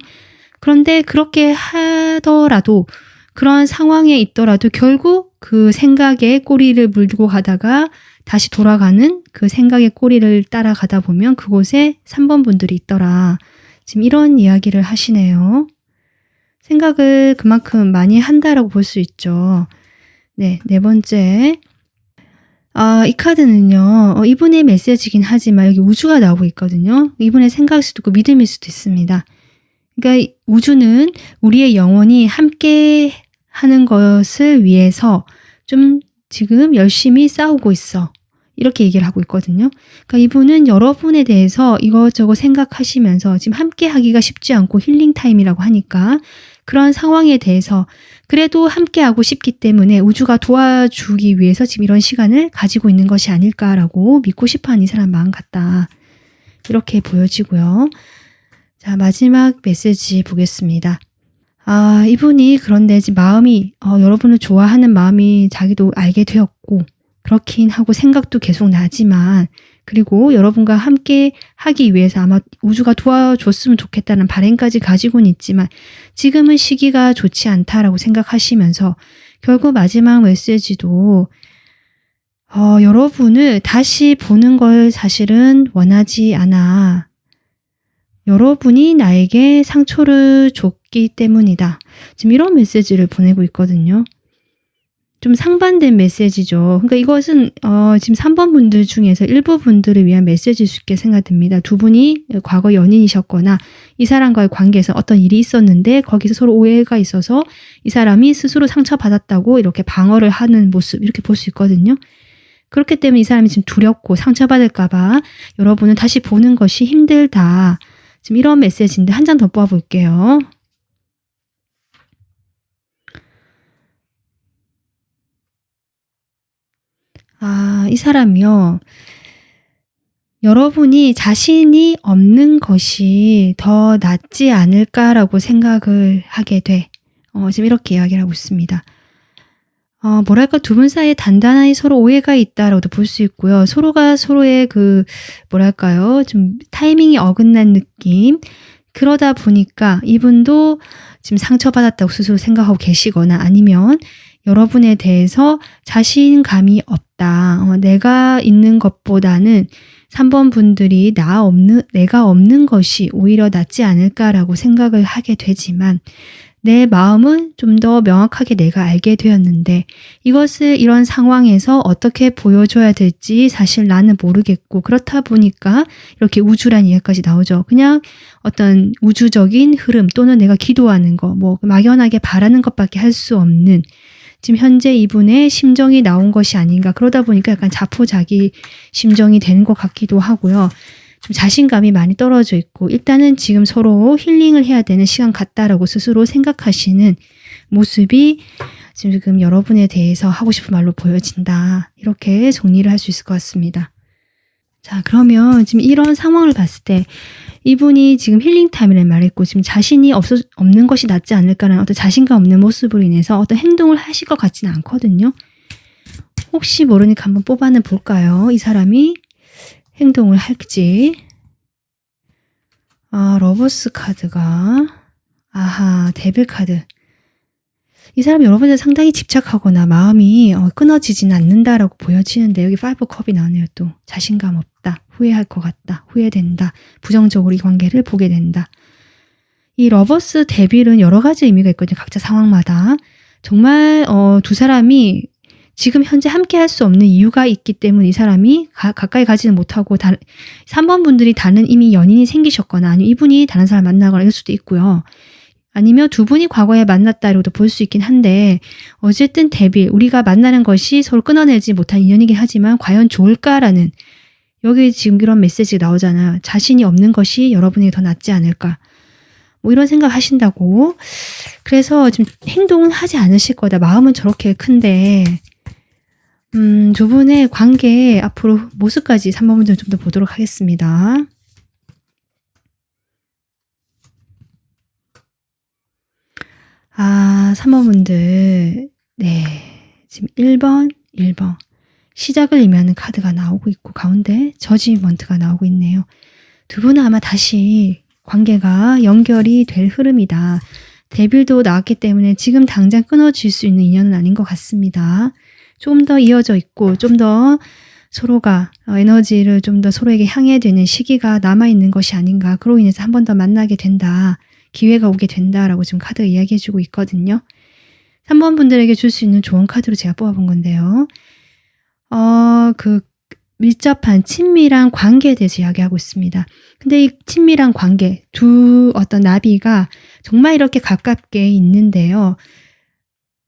[SPEAKER 1] 그런데 그렇게 하더라도 그런 상황에 있더라도 결국 그 생각에 꼬리를 물고 가다가 다시 돌아가는 그 생각의 꼬리를 따라가다 보면 그곳에 3번 분들이 있더라. 지금 이런 이야기를 하시네요. 생각을 그만큼 많이 한다라고 볼 수 있죠. 네, 네 번째. 이 카드는요. 이분의 메시지긴 하지만 여기 우주가 나오고 있거든요. 이분의 생각일 수도 있고 믿음일 수도 있습니다. 그러니까 우주는 우리의 영혼이 함께 하는 것을 위해서 좀 지금 열심히 싸우고 있어. 이렇게 얘기를 하고 있거든요. 그러니까 이분은 여러분에 대해서 이것저것 생각하시면서 지금 함께 하기가 쉽지 않고 힐링 타임이라고 하니까 그런 상황에 대해서 그래도 함께 하고 싶기 때문에 우주가 도와주기 위해서 지금 이런 시간을 가지고 있는 것이 아닐까라고 믿고 싶어하는 이 사람 마음 같다. 이렇게 보여지고요. 자, 마지막 메시지 보겠습니다. 이분이 그런데 지금 마음이 여러분을 좋아하는 마음이 자기도 알게 되었고 그렇긴 하고 생각도 계속 나지만 그리고 여러분과 함께 하기 위해서 아마 우주가 도와줬으면 좋겠다는 바람까지 가지고는 있지만 지금은 시기가 좋지 않다라고 생각하시면서 결국 마지막 메시지도 여러분을 다시 보는 걸 사실은 원하지 않아. 여러분이 나에게 상처를 줬기 때문이다. 지금 이런 메시지를 보내고 있거든요. 좀 상반된 메시지죠. 그러니까 이것은 지금 3번 분들 중에서 일부 분들을 위한 메시지일 수 있게 생각됩니다. 두 분이 과거 연인이셨거나 이 사람과의 관계에서 어떤 일이 있었는데 거기서 서로 오해가 있어서 이 사람이 스스로 상처받았다고 이렇게 방어를 하는 모습 이렇게 볼 수 있거든요. 그렇기 때문에 이 사람이 지금 두렵고 상처받을까 봐 여러분을 다시 보는 것이 힘들다. 지금 이런 메시지인데 한 장 더 뽑아볼게요. 이 사람이요. 여러분이 자신이 없는 것이 더 낫지 않을까라고 생각을 하게 돼. 지금 이렇게 이야기를 하고 있습니다. 뭐랄까 두 분 사이에 단단히 서로 오해가 있다라고도 볼 수 있고요. 서로가 서로의 뭐랄까요? 좀 타이밍이 어긋난 느낌. 그러다 보니까 이분도 지금 상처받았다고 스스로 생각하고 계시거나 아니면 여러분에 대해서 자신감이 없다. 내가 있는 것보다는 3번 분들이 내가 없는 것이 오히려 낫지 않을까라고 생각을 하게 되지만 내 마음은 좀 더 명확하게 내가 알게 되었는데 이것을 이런 상황에서 어떻게 보여줘야 될지 사실 나는 모르겠고 그렇다 보니까 이렇게 우주란 이야기까지 나오죠. 그냥 어떤 우주적인 흐름 또는 내가 기도하는 거, 뭐 막연하게 바라는 것밖에 할 수 없는 지금 현재 이분의 심정이 나온 것이 아닌가. 그러다 보니까 약간 자포자기 심정이 되는 것 같기도 하고요. 좀 자신감이 많이 떨어져 있고 일단은 지금 서로 힐링을 해야 되는 시간 같다라고 스스로 생각하시는 모습이 지금 여러분에 대해서 하고 싶은 말로 보여진다. 이렇게 정리를 할 수 있을 것 같습니다. 자, 그러면 지금 이런 상황을 봤을 때 이분이 지금 힐링타임이라는 말을 했고 지금 자신이 없는 것이 낫지 않을까라는 어떤 자신감 없는 모습으로 인해서 어떤 행동을 하실 것 같지는 않거든요. 혹시 모르니까 한번 뽑아는 볼까요? 이 사람이 행동을 할지. 러버스 카드가 데빌 카드. 이 사람이 여러분들 상당히 집착하거나 마음이 끊어지지는 않는다라고 보여지는데 여기 5컵이 나오네요. 또 자신감 없다. 후회할 것 같다. 후회된다. 부정적으로 이 관계를 보게 된다. 이 러버스 데빌은 여러 가지 의미가 있거든요. 각자 상황마다. 정말 두 사람이 지금 현재 함께 할 수 없는 이유가 있기 때문에 이 사람이 가까이 가지는 못하고 3번 분들이 다른 이미 연인이 생기셨거나 아니면 이분이 다른 사람 만나거나 이럴 수도 있고요. 아니면 두 분이 과거에 만났다라고도 볼 수 있긴 한데 어쨌든 데빌, 우리가 만나는 것이 서로 끊어내지 못한 인연이긴 하지만 과연 좋을까라는 여기 지금 이런 메시지가 나오잖아요. 자신이 없는 것이 여러분에게 더 낫지 않을까. 뭐 이런 생각 하신다고. 그래서 지금 행동은 하지 않으실 거다. 마음은 저렇게 큰데 두 분의 관계 앞으로 모습까지 3번 분들 좀 더 보도록 하겠습니다. 아, 3번 분들. 네. 지금 1번. 시작을 의미하는 카드가 나오고 있고 가운데 저지먼트가 나오고 있네요. 두 분은 아마 다시 관계가 연결이 될 흐름이다. 데빌도 나왔기 때문에 지금 당장 끊어질 수 있는 인연은 아닌 것 같습니다. 좀 더 이어져 있고 좀 더 서로가 에너지를 좀 더 서로에게 향해야 되는 시기가 남아있는 것이 아닌가. 그로 인해서 한 번 더 만나게 된다. 기회가 오게 된다라고 지금 카드가 이야기해주고 있거든요. 3번 분들에게 줄 수 있는 좋은 카드로 제가 뽑아본 건데요. 그 밀접한 친밀한 관계에 대해서 이야기하고 있습니다. 근데 이 친밀한 관계, 두 어떤 나비가 정말 이렇게 가깝게 있는데요.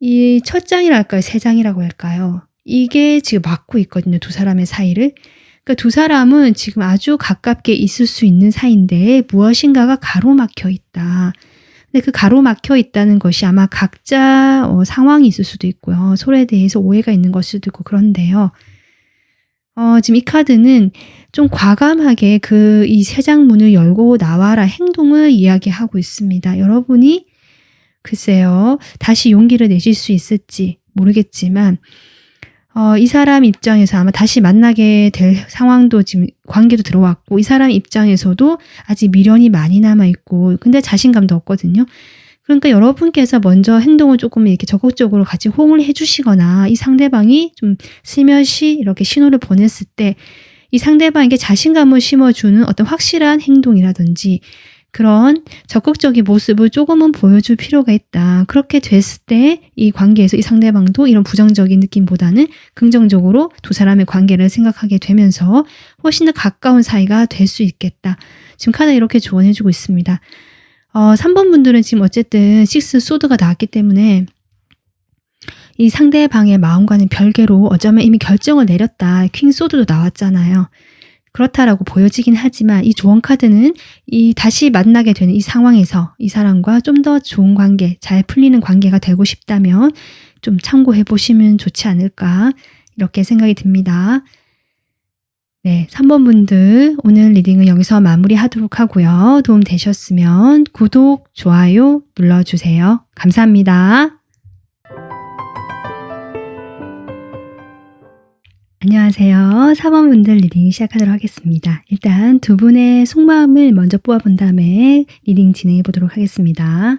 [SPEAKER 1] 이 첫 장이랄까요? 세 장이라고 할까요? 이게 지금 막고 있거든요. 두 사람의 사이를. 그러니까 두 사람은 지금 아주 가깝게 있을 수 있는 사이인데 무엇인가가 가로막혀 있다. 근데 그 가로막혀 있다는 것이 아마 각자 상황이 있을 수도 있고요. 서로에 대해서 오해가 있는 것일 수도 있고 그런데요. 지금 이 카드는 좀 과감하게 이 세 장 문을 열고 나와라 행동을 이야기하고 있습니다. 여러분이 글쎄요. 다시 용기를 내실 수 있을지 모르겠지만 이 사람 입장에서 아마 다시 만나게 될 상황도 지금 관계도 들어왔고 이 사람 입장에서도 아직 미련이 많이 남아있고 근데 자신감도 없거든요. 그러니까 여러분께서 먼저 행동을 조금 이렇게 적극적으로 같이 호응을 해주시거나 이 상대방이 좀 슬며시 이렇게 신호를 보냈을 때 이 상대방에게 자신감을 심어주는 어떤 확실한 행동이라든지 그런 적극적인 모습을 조금은 보여줄 필요가 있다. 그렇게 됐을 때 이 관계에서 이 상대방도 이런 부정적인 느낌보다는 긍정적으로 두 사람의 관계를 생각하게 되면서 훨씬 더 가까운 사이가 될 수 있겠다. 지금 카드 이렇게 조언해주고 있습니다. 3번 분들은 지금 어쨌든 6 소드가 나왔기 때문에 이 상대방의 마음과는 별개로 어쩌면 이미 결정을 내렸다. 퀸 소드도 나왔잖아요. 그렇다라고 보여지긴 하지만 이 조언 카드는 다시 만나게 되는 이 상황에서 이 사람과 좀 더 좋은 관계, 잘 풀리는 관계가 되고 싶다면 좀 참고해 보시면 좋지 않을까 이렇게 생각이 듭니다. 네, 3번 분들 오늘 리딩은 여기서 마무리하도록 하고요. 도움 되셨으면 구독, 좋아요 눌러주세요. 감사합니다. 안녕하세요. 4번 분들 리딩 시작하도록 하겠습니다. 일단 두 분의 속마음을 먼저 뽑아본 다음에 리딩 진행해 보도록 하겠습니다.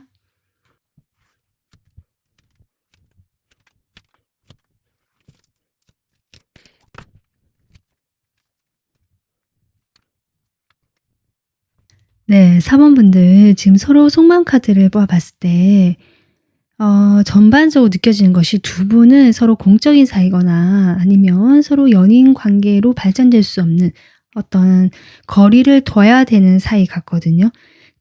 [SPEAKER 1] 네. 사원분들 지금 서로 속마음 카드를 뽑아 봤을 때 전반적으로 느껴지는 것이 두 분은 서로 공적인 사이거나 아니면 서로 연인 관계로 발전될 수 없는 어떤 거리를 둬야 되는 사이 같거든요.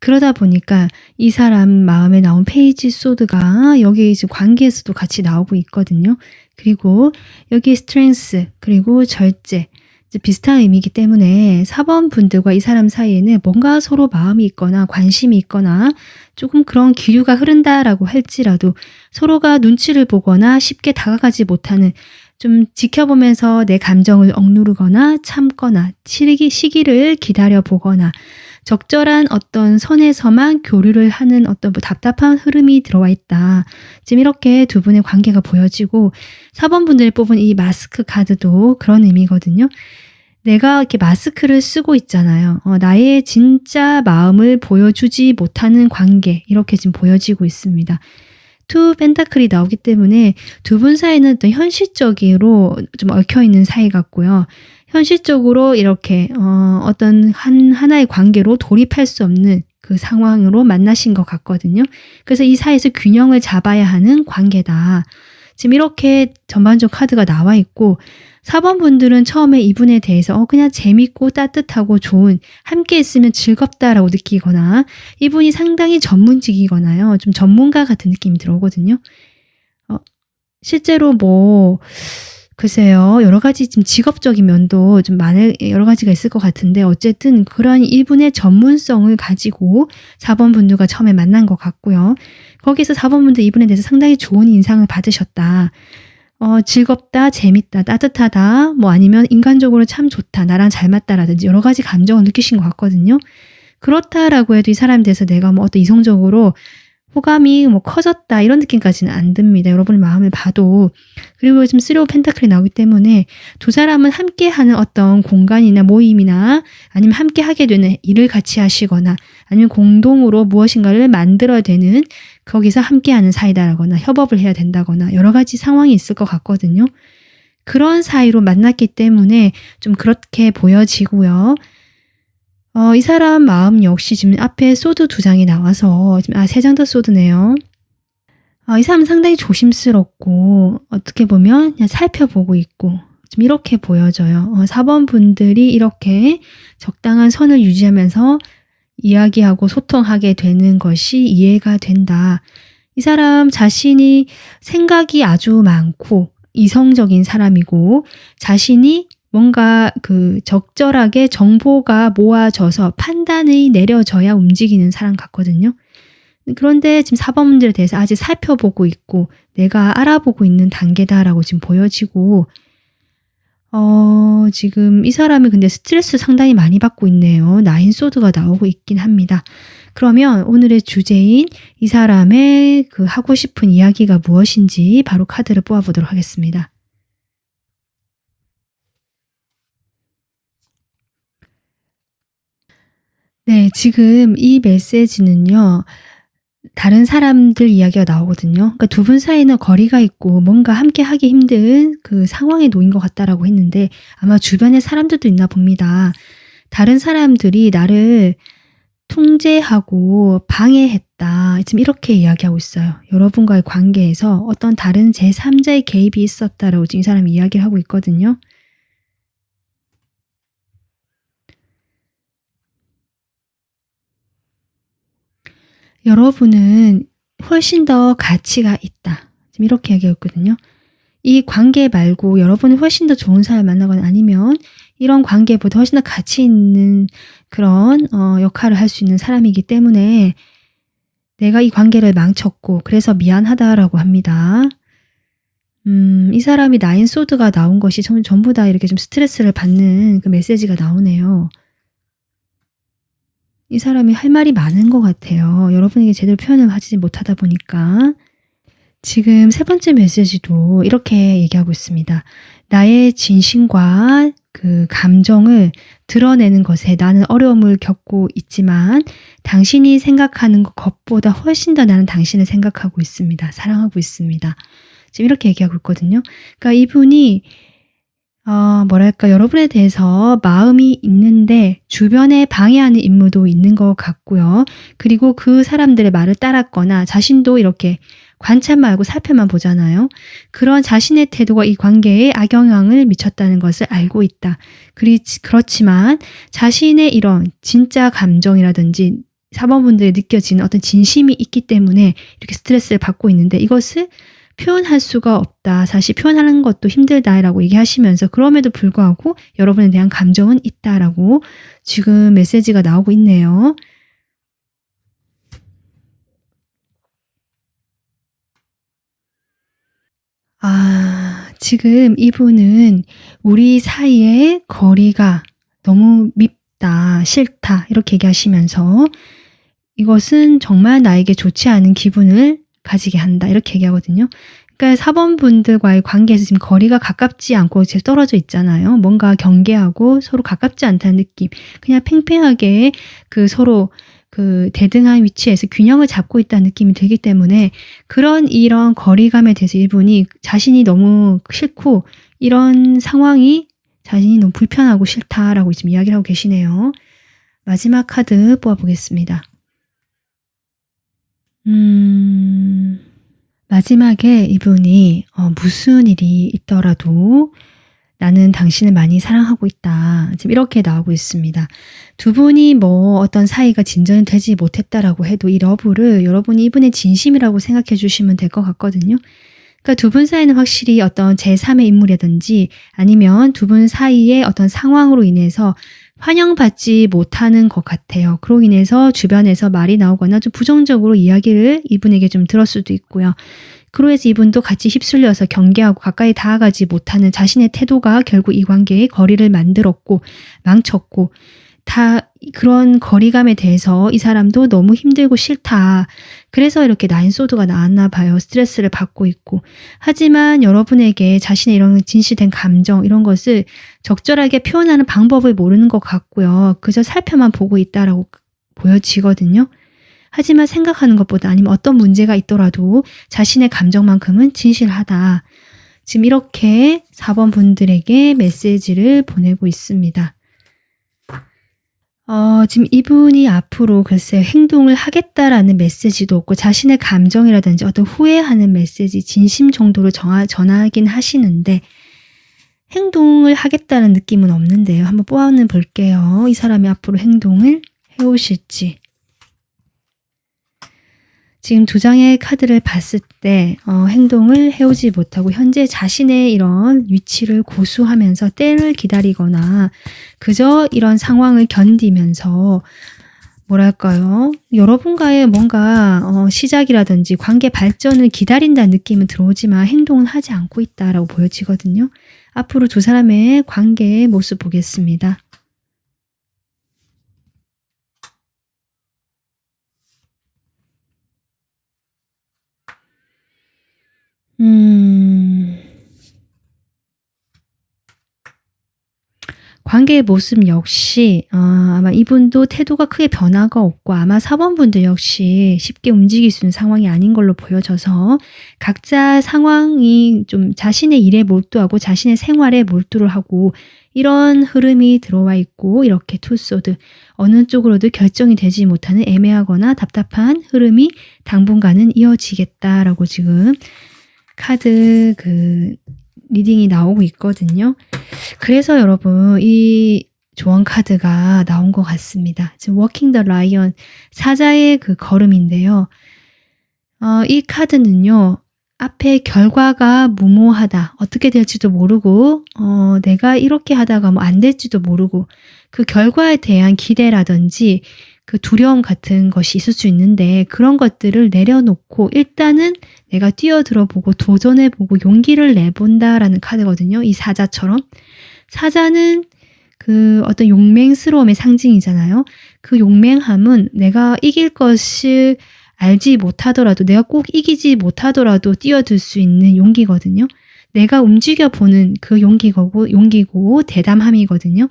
[SPEAKER 1] 그러다 보니까 이 사람 마음에 나온 페이지 소드가 여기 지금 관계에서도 같이 나오고 있거든요. 그리고 여기 스트렝스 그리고 절제 이제 비슷한 의미이기 때문에 사번분들과 이 사람 사이에는 뭔가 서로 마음이 있거나 관심이 있거나 조금 그런 기류가 흐른다라고 할지라도 서로가 눈치를 보거나 쉽게 다가가지 못하는 좀 지켜보면서 내 감정을 억누르거나 참거나 시기를 기다려 보거나 적절한 어떤 선에서만 교류를 하는 어떤 뭐 답답한 흐름이 들어와 있다. 지금 이렇게 두 분의 관계가 보여지고 4번분들이 뽑은 이 마스크 카드도 그런 의미거든요. 내가 이렇게 마스크를 쓰고 있잖아요. 나의 진짜 마음을 보여주지 못하는 관계 이렇게 지금 보여지고 있습니다. 투 펜타클이 나오기 때문에 두 분 사이는 어떤 현실적으로 좀 얽혀있는 사이 같고요. 현실적으로 이렇게 어떤 하나의 관계로 돌입할 수 없는 그 상황으로 만나신 것 같거든요. 그래서 이 사이에서 균형을 잡아야 하는 관계다. 지금 이렇게 전반적 카드가 나와 있고 4번 분들은 처음에 이분에 대해서 그냥 재밌고 따뜻하고 좋은 함께 있으면 즐겁다라고 느끼거나 이분이 상당히 전문직이거나요. 좀 전문가 같은 느낌이 들어오거든요. 실제로 뭐 글쎄요. 여러 가지 지금 직업적인 면도 좀 여러 가지가 있을 것 같은데 어쨌든 그러한 이분의 전문성을 가지고 4번 분들과 처음에 만난 것 같고요. 거기서 4번 분들 이분에 대해서 상당히 좋은 인상을 받으셨다. 즐겁다, 재밌다, 따뜻하다, 뭐 아니면 인간적으로 참 좋다, 나랑 잘 맞다라든지 여러 가지 감정을 느끼신 것 같거든요. 그렇다라고 해도 이 사람에 대해서 내가 뭐 어떤 이성적으로 호감이 뭐 커졌다 이런 느낌까지는 안 듭니다. 여러분의 마음을 봐도. 그리고 지금 3 오브 펜타클이 나오기 때문에 두 사람은 함께하는 어떤 공간이나 모임이나 아니면 함께 하게 되는 일을 같이 하시거나 아니면 공동으로 무엇인가를 만들어야 되는 거기서 함께하는 사이다라거나 협업을 해야 된다거나 여러 가지 상황이 있을 것 같거든요. 그런 사이로 만났기 때문에 좀 그렇게 보여지고요. 이 사람 마음 역시 지금 앞에 소드 2장이 나와서 지금 3장 더 소드네요. 이 사람은 상당히 조심스럽고 어떻게 보면 그냥 살펴보고 있고 좀 이렇게 보여져요. 4번 분들이 이렇게 적당한 선을 유지하면서 이야기하고 소통하게 되는 것이 이해가 된다. 이 사람 자신이 생각이 아주 많고 이성적인 사람이고 자신이 뭔가 그 적절하게 정보가 모아져서 판단이 내려져야 움직이는 사람 같거든요. 그런데 지금 4번 분들에 대해서 아직 살펴보고 있고 내가 알아보고 있는 단계다라고 지금 보여지고 지금 이 사람이 근데 스트레스 상당히 많이 받고 있네요. 9 소드가 나오고 있긴 합니다. 그러면 오늘의 주제인 이 사람의 그 하고 싶은 이야기가 무엇인지 바로 카드를 뽑아보도록 하겠습니다. 네, 지금 이 메시지는요. 다른 사람들 이야기가 나오거든요. 그러니까 두 분 사이는 거리가 있고 뭔가 함께 하기 힘든 그 상황에 놓인 것 같다라고 했는데 아마 주변에 사람들도 있나 봅니다. 다른 사람들이 나를 통제하고 방해했다. 지금 이렇게 이야기하고 있어요. 여러분과의 관계에서 어떤 다른 제3자의 개입이 있었다라고 지금 이 사람이 이야기를 하고 있거든요. 여러분은 훨씬 더 가치가 있다. 지금 이렇게 이야기했거든요. 이 관계 말고 여러분이 훨씬 더 좋은 사람을 만나거나 아니면 이런 관계보다 훨씬 더 가치 있는 그런 역할을 할 수 있는 사람이기 때문에 내가 이 관계를 망쳤고 그래서 미안하다라고 합니다. 이 사람이 9 소드가 나온 것이 전부 다 이렇게 좀 스트레스를 받는 그 메시지가 나오네요. 이 사람이 할 말이 많은 것 같아요. 여러분에게 제대로 표현을 하지 못하다 보니까. 지금 3번째 메시지도 이렇게 얘기하고 있습니다. 나의 진심과 그 감정을 드러내는 것에 나는 어려움을 겪고 있지만 당신이 생각하는 것보다 훨씬 더 나는 당신을 생각하고 있습니다. 사랑하고 있습니다. 지금 이렇게 얘기하고 있거든요. 그러니까 이분이 뭐랄까, 여러분에 대해서 마음이 있는데 주변에 방해하는 인물도 있는 것 같고요. 그리고 그 사람들의 말을 따랐거나 자신도 이렇게 관찰 말고 살펴만 보잖아요. 그런 자신의 태도가 이 관계에 악영향을 미쳤다는 것을 알고 있다. 그렇지만 자신의 이런 진짜 감정이라든지 사모분들이 느껴지는 어떤 진심이 있기 때문에 이렇게 스트레스를 받고 있는데 이것을 표현할 수가 없다. 사실 표현하는 것도 힘들다라고 얘기하시면서 그럼에도 불구하고 여러분에 대한 감정은 있다라고 지금 메시지가 나오고 있네요. 지금 이분은 우리 사이의 거리가 너무 밉다, 싫다 이렇게 얘기하시면서 이것은 정말 나에게 좋지 않은 기분을 가지게 한다 이렇게 얘기하거든요. 그러니까 사번분들과의 관계에서 지금 거리가 가깝지 않고 이제 떨어져 있잖아요. 뭔가 경계하고 서로 가깝지 않다는 느낌. 그냥 팽팽하게 그 서로 그 대등한 위치에서 균형을 잡고 있다는 느낌이 들기 때문에 이런 거리감에 대해서 이분이 자신이 너무 싫고 이런 상황이 자신이 너무 불편하고 싫다라고 지금 이야기를 하고 계시네요. 마지막 카드 뽑아보겠습니다. 마지막에 이분이 무슨 일이 있더라도 나는 당신을 많이 사랑하고 있다. 지금 이렇게 나오고 있습니다. 두 분이 뭐 어떤 사이가 진전이 되지 못했다라고 해도 이 러브를 여러분이 이분의 진심이라고 생각해 주시면 될 것 같거든요. 그러니까 두 분 사이는 확실히 어떤 제3의 인물이라든지 아니면 두 분 사이의 어떤 상황으로 인해서 환영받지 못하는 것 같아요. 그로 인해서 주변에서 말이 나오거나 좀 부정적으로 이야기를 이분에게 좀 들을 수도 있고요. 그로 해서 이분도 같이 휩쓸려서 경계하고 가까이 다가가지 못하는 자신의 태도가 결국 이 관계에 거리를 만들었고 망쳤고 다 그런 거리감에 대해서 이 사람도 너무 힘들고 싫다. 그래서 이렇게 나인소드가 나왔나 봐요. 스트레스를 받고 있고. 하지만 여러분에게 자신의 이런 진실된 감정 이런 것을 적절하게 표현하는 방법을 모르는 것 같고요. 그저 살펴만 보고 있다라고 보여지거든요. 하지만 생각하는 것보다 아니면 어떤 문제가 있더라도 자신의 감정만큼은 진실하다. 지금 이렇게 4번 분들에게 메시지를 보내고 있습니다. 지금 이분이 앞으로 글쎄 행동을 하겠다라는 메시지도 없고 자신의 감정이라든지 어떤 후회하는 메시지, 진심 정도를 전하긴 하시는데 행동을 하겠다는 느낌은 없는데요. 한번 뽑아는 볼게요. 이 사람이 앞으로 행동을 해오실지. 지금 두 장의 카드를 봤을 때 행동을 해오지 못하고 현재 자신의 이런 위치를 고수하면서 때를 기다리거나 그저 이런 상황을 견디면서 뭐랄까요? 여러분과의 뭔가 시작이라든지 관계 발전을 기다린다는 느낌은 들어오지만 행동은 하지 않고 있다라고 보여지거든요. 앞으로 두 사람의 관계의 모습 보겠습니다. 관계의 모습 역시 아마 이분도 태도가 크게 변화가 없고 아마 4번 분들 역시 쉽게 움직일 수 있는 상황이 아닌 걸로 보여져서 각자 상황이 좀 자신의 일에 몰두하고 자신의 생활에 몰두를 하고 이런 흐름이 들어와 있고 이렇게 투소드 어느 쪽으로도 결정이 되지 못하는 애매하거나 답답한 흐름이 당분간은 이어지겠다라고 지금 카드 리딩이 나오고 있거든요. 그래서 여러분 이 조언 카드가 나온 것 같습니다. 지금 Walking the Lion 사자의 걸음인데요. 이 카드는요. 앞에 결과가 무모하다. 어떻게 될지도 모르고 내가 이렇게 하다가 뭐 안 될지도 모르고 그 결과에 대한 기대라든지 그 두려움 같은 것이 있을 수 있는데 그런 것들을 내려놓고 일단은 내가 뛰어들어보고 도전해보고 용기를 내본다라는 카드거든요. 이 사자처럼. 사자는 그 어떤 용맹스러움의 상징이잖아요. 그 용맹함은 내가 이길 것을 알지 못하더라도 내가 꼭 이기지 못하더라도 뛰어들 수 있는 용기거든요. 내가 움직여보는 그 용기고 대담함이거든요.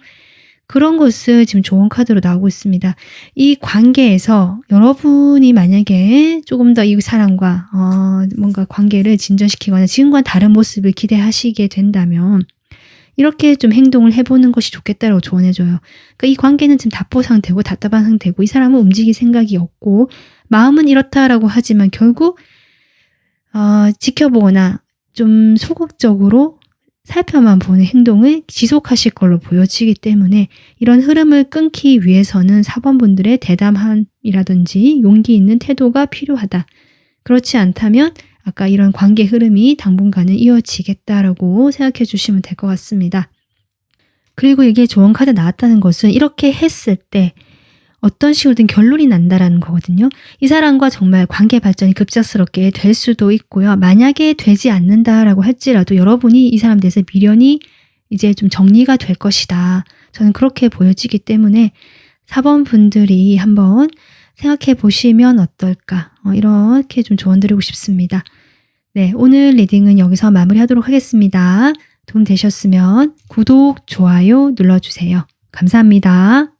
[SPEAKER 1] 그런 것을 지금 좋은 카드로 나오고 있습니다. 이 관계에서 여러분이 만약에 조금 더 이 사람과 뭔가 관계를 진전시키거나 지금과는 다른 모습을 기대하시게 된다면 이렇게 좀 행동을 해보는 것이 좋겠다라고 조언해줘요. 그러니까 이 관계는 지금 답보 상태고 답답한 상태고 이 사람은 움직일 생각이 없고 마음은 이렇다라고 하지만 결국 지켜보거나 좀 소극적으로 살펴만 보는 행동을 지속하실 걸로 보여지기 때문에 이런 흐름을 끊기 위해서는 4번분들의 대담함이라든지 용기 있는 태도가 필요하다. 그렇지 않다면 아까 이런 관계 흐름이 당분간은 이어지겠다라고 생각해 주시면 될 것 같습니다. 그리고 이게 좋은 카드 나왔다는 것은 이렇게 했을 때 어떤 식으로든 결론이 난다라는 거거든요. 이 사람과 정말 관계 발전이 급작스럽게 될 수도 있고요. 만약에 되지 않는다라고 할지라도 여러분이 이 사람 대해서 미련이 이제 좀 정리가 될 것이다. 저는 그렇게 보여지기 때문에 4번 분들이 한번 생각해 보시면 어떨까. 이렇게 좀 조언 드리고 싶습니다. 네, 오늘 리딩은 여기서 마무리하도록 하겠습니다. 도움 되셨으면 구독, 좋아요 눌러주세요. 감사합니다.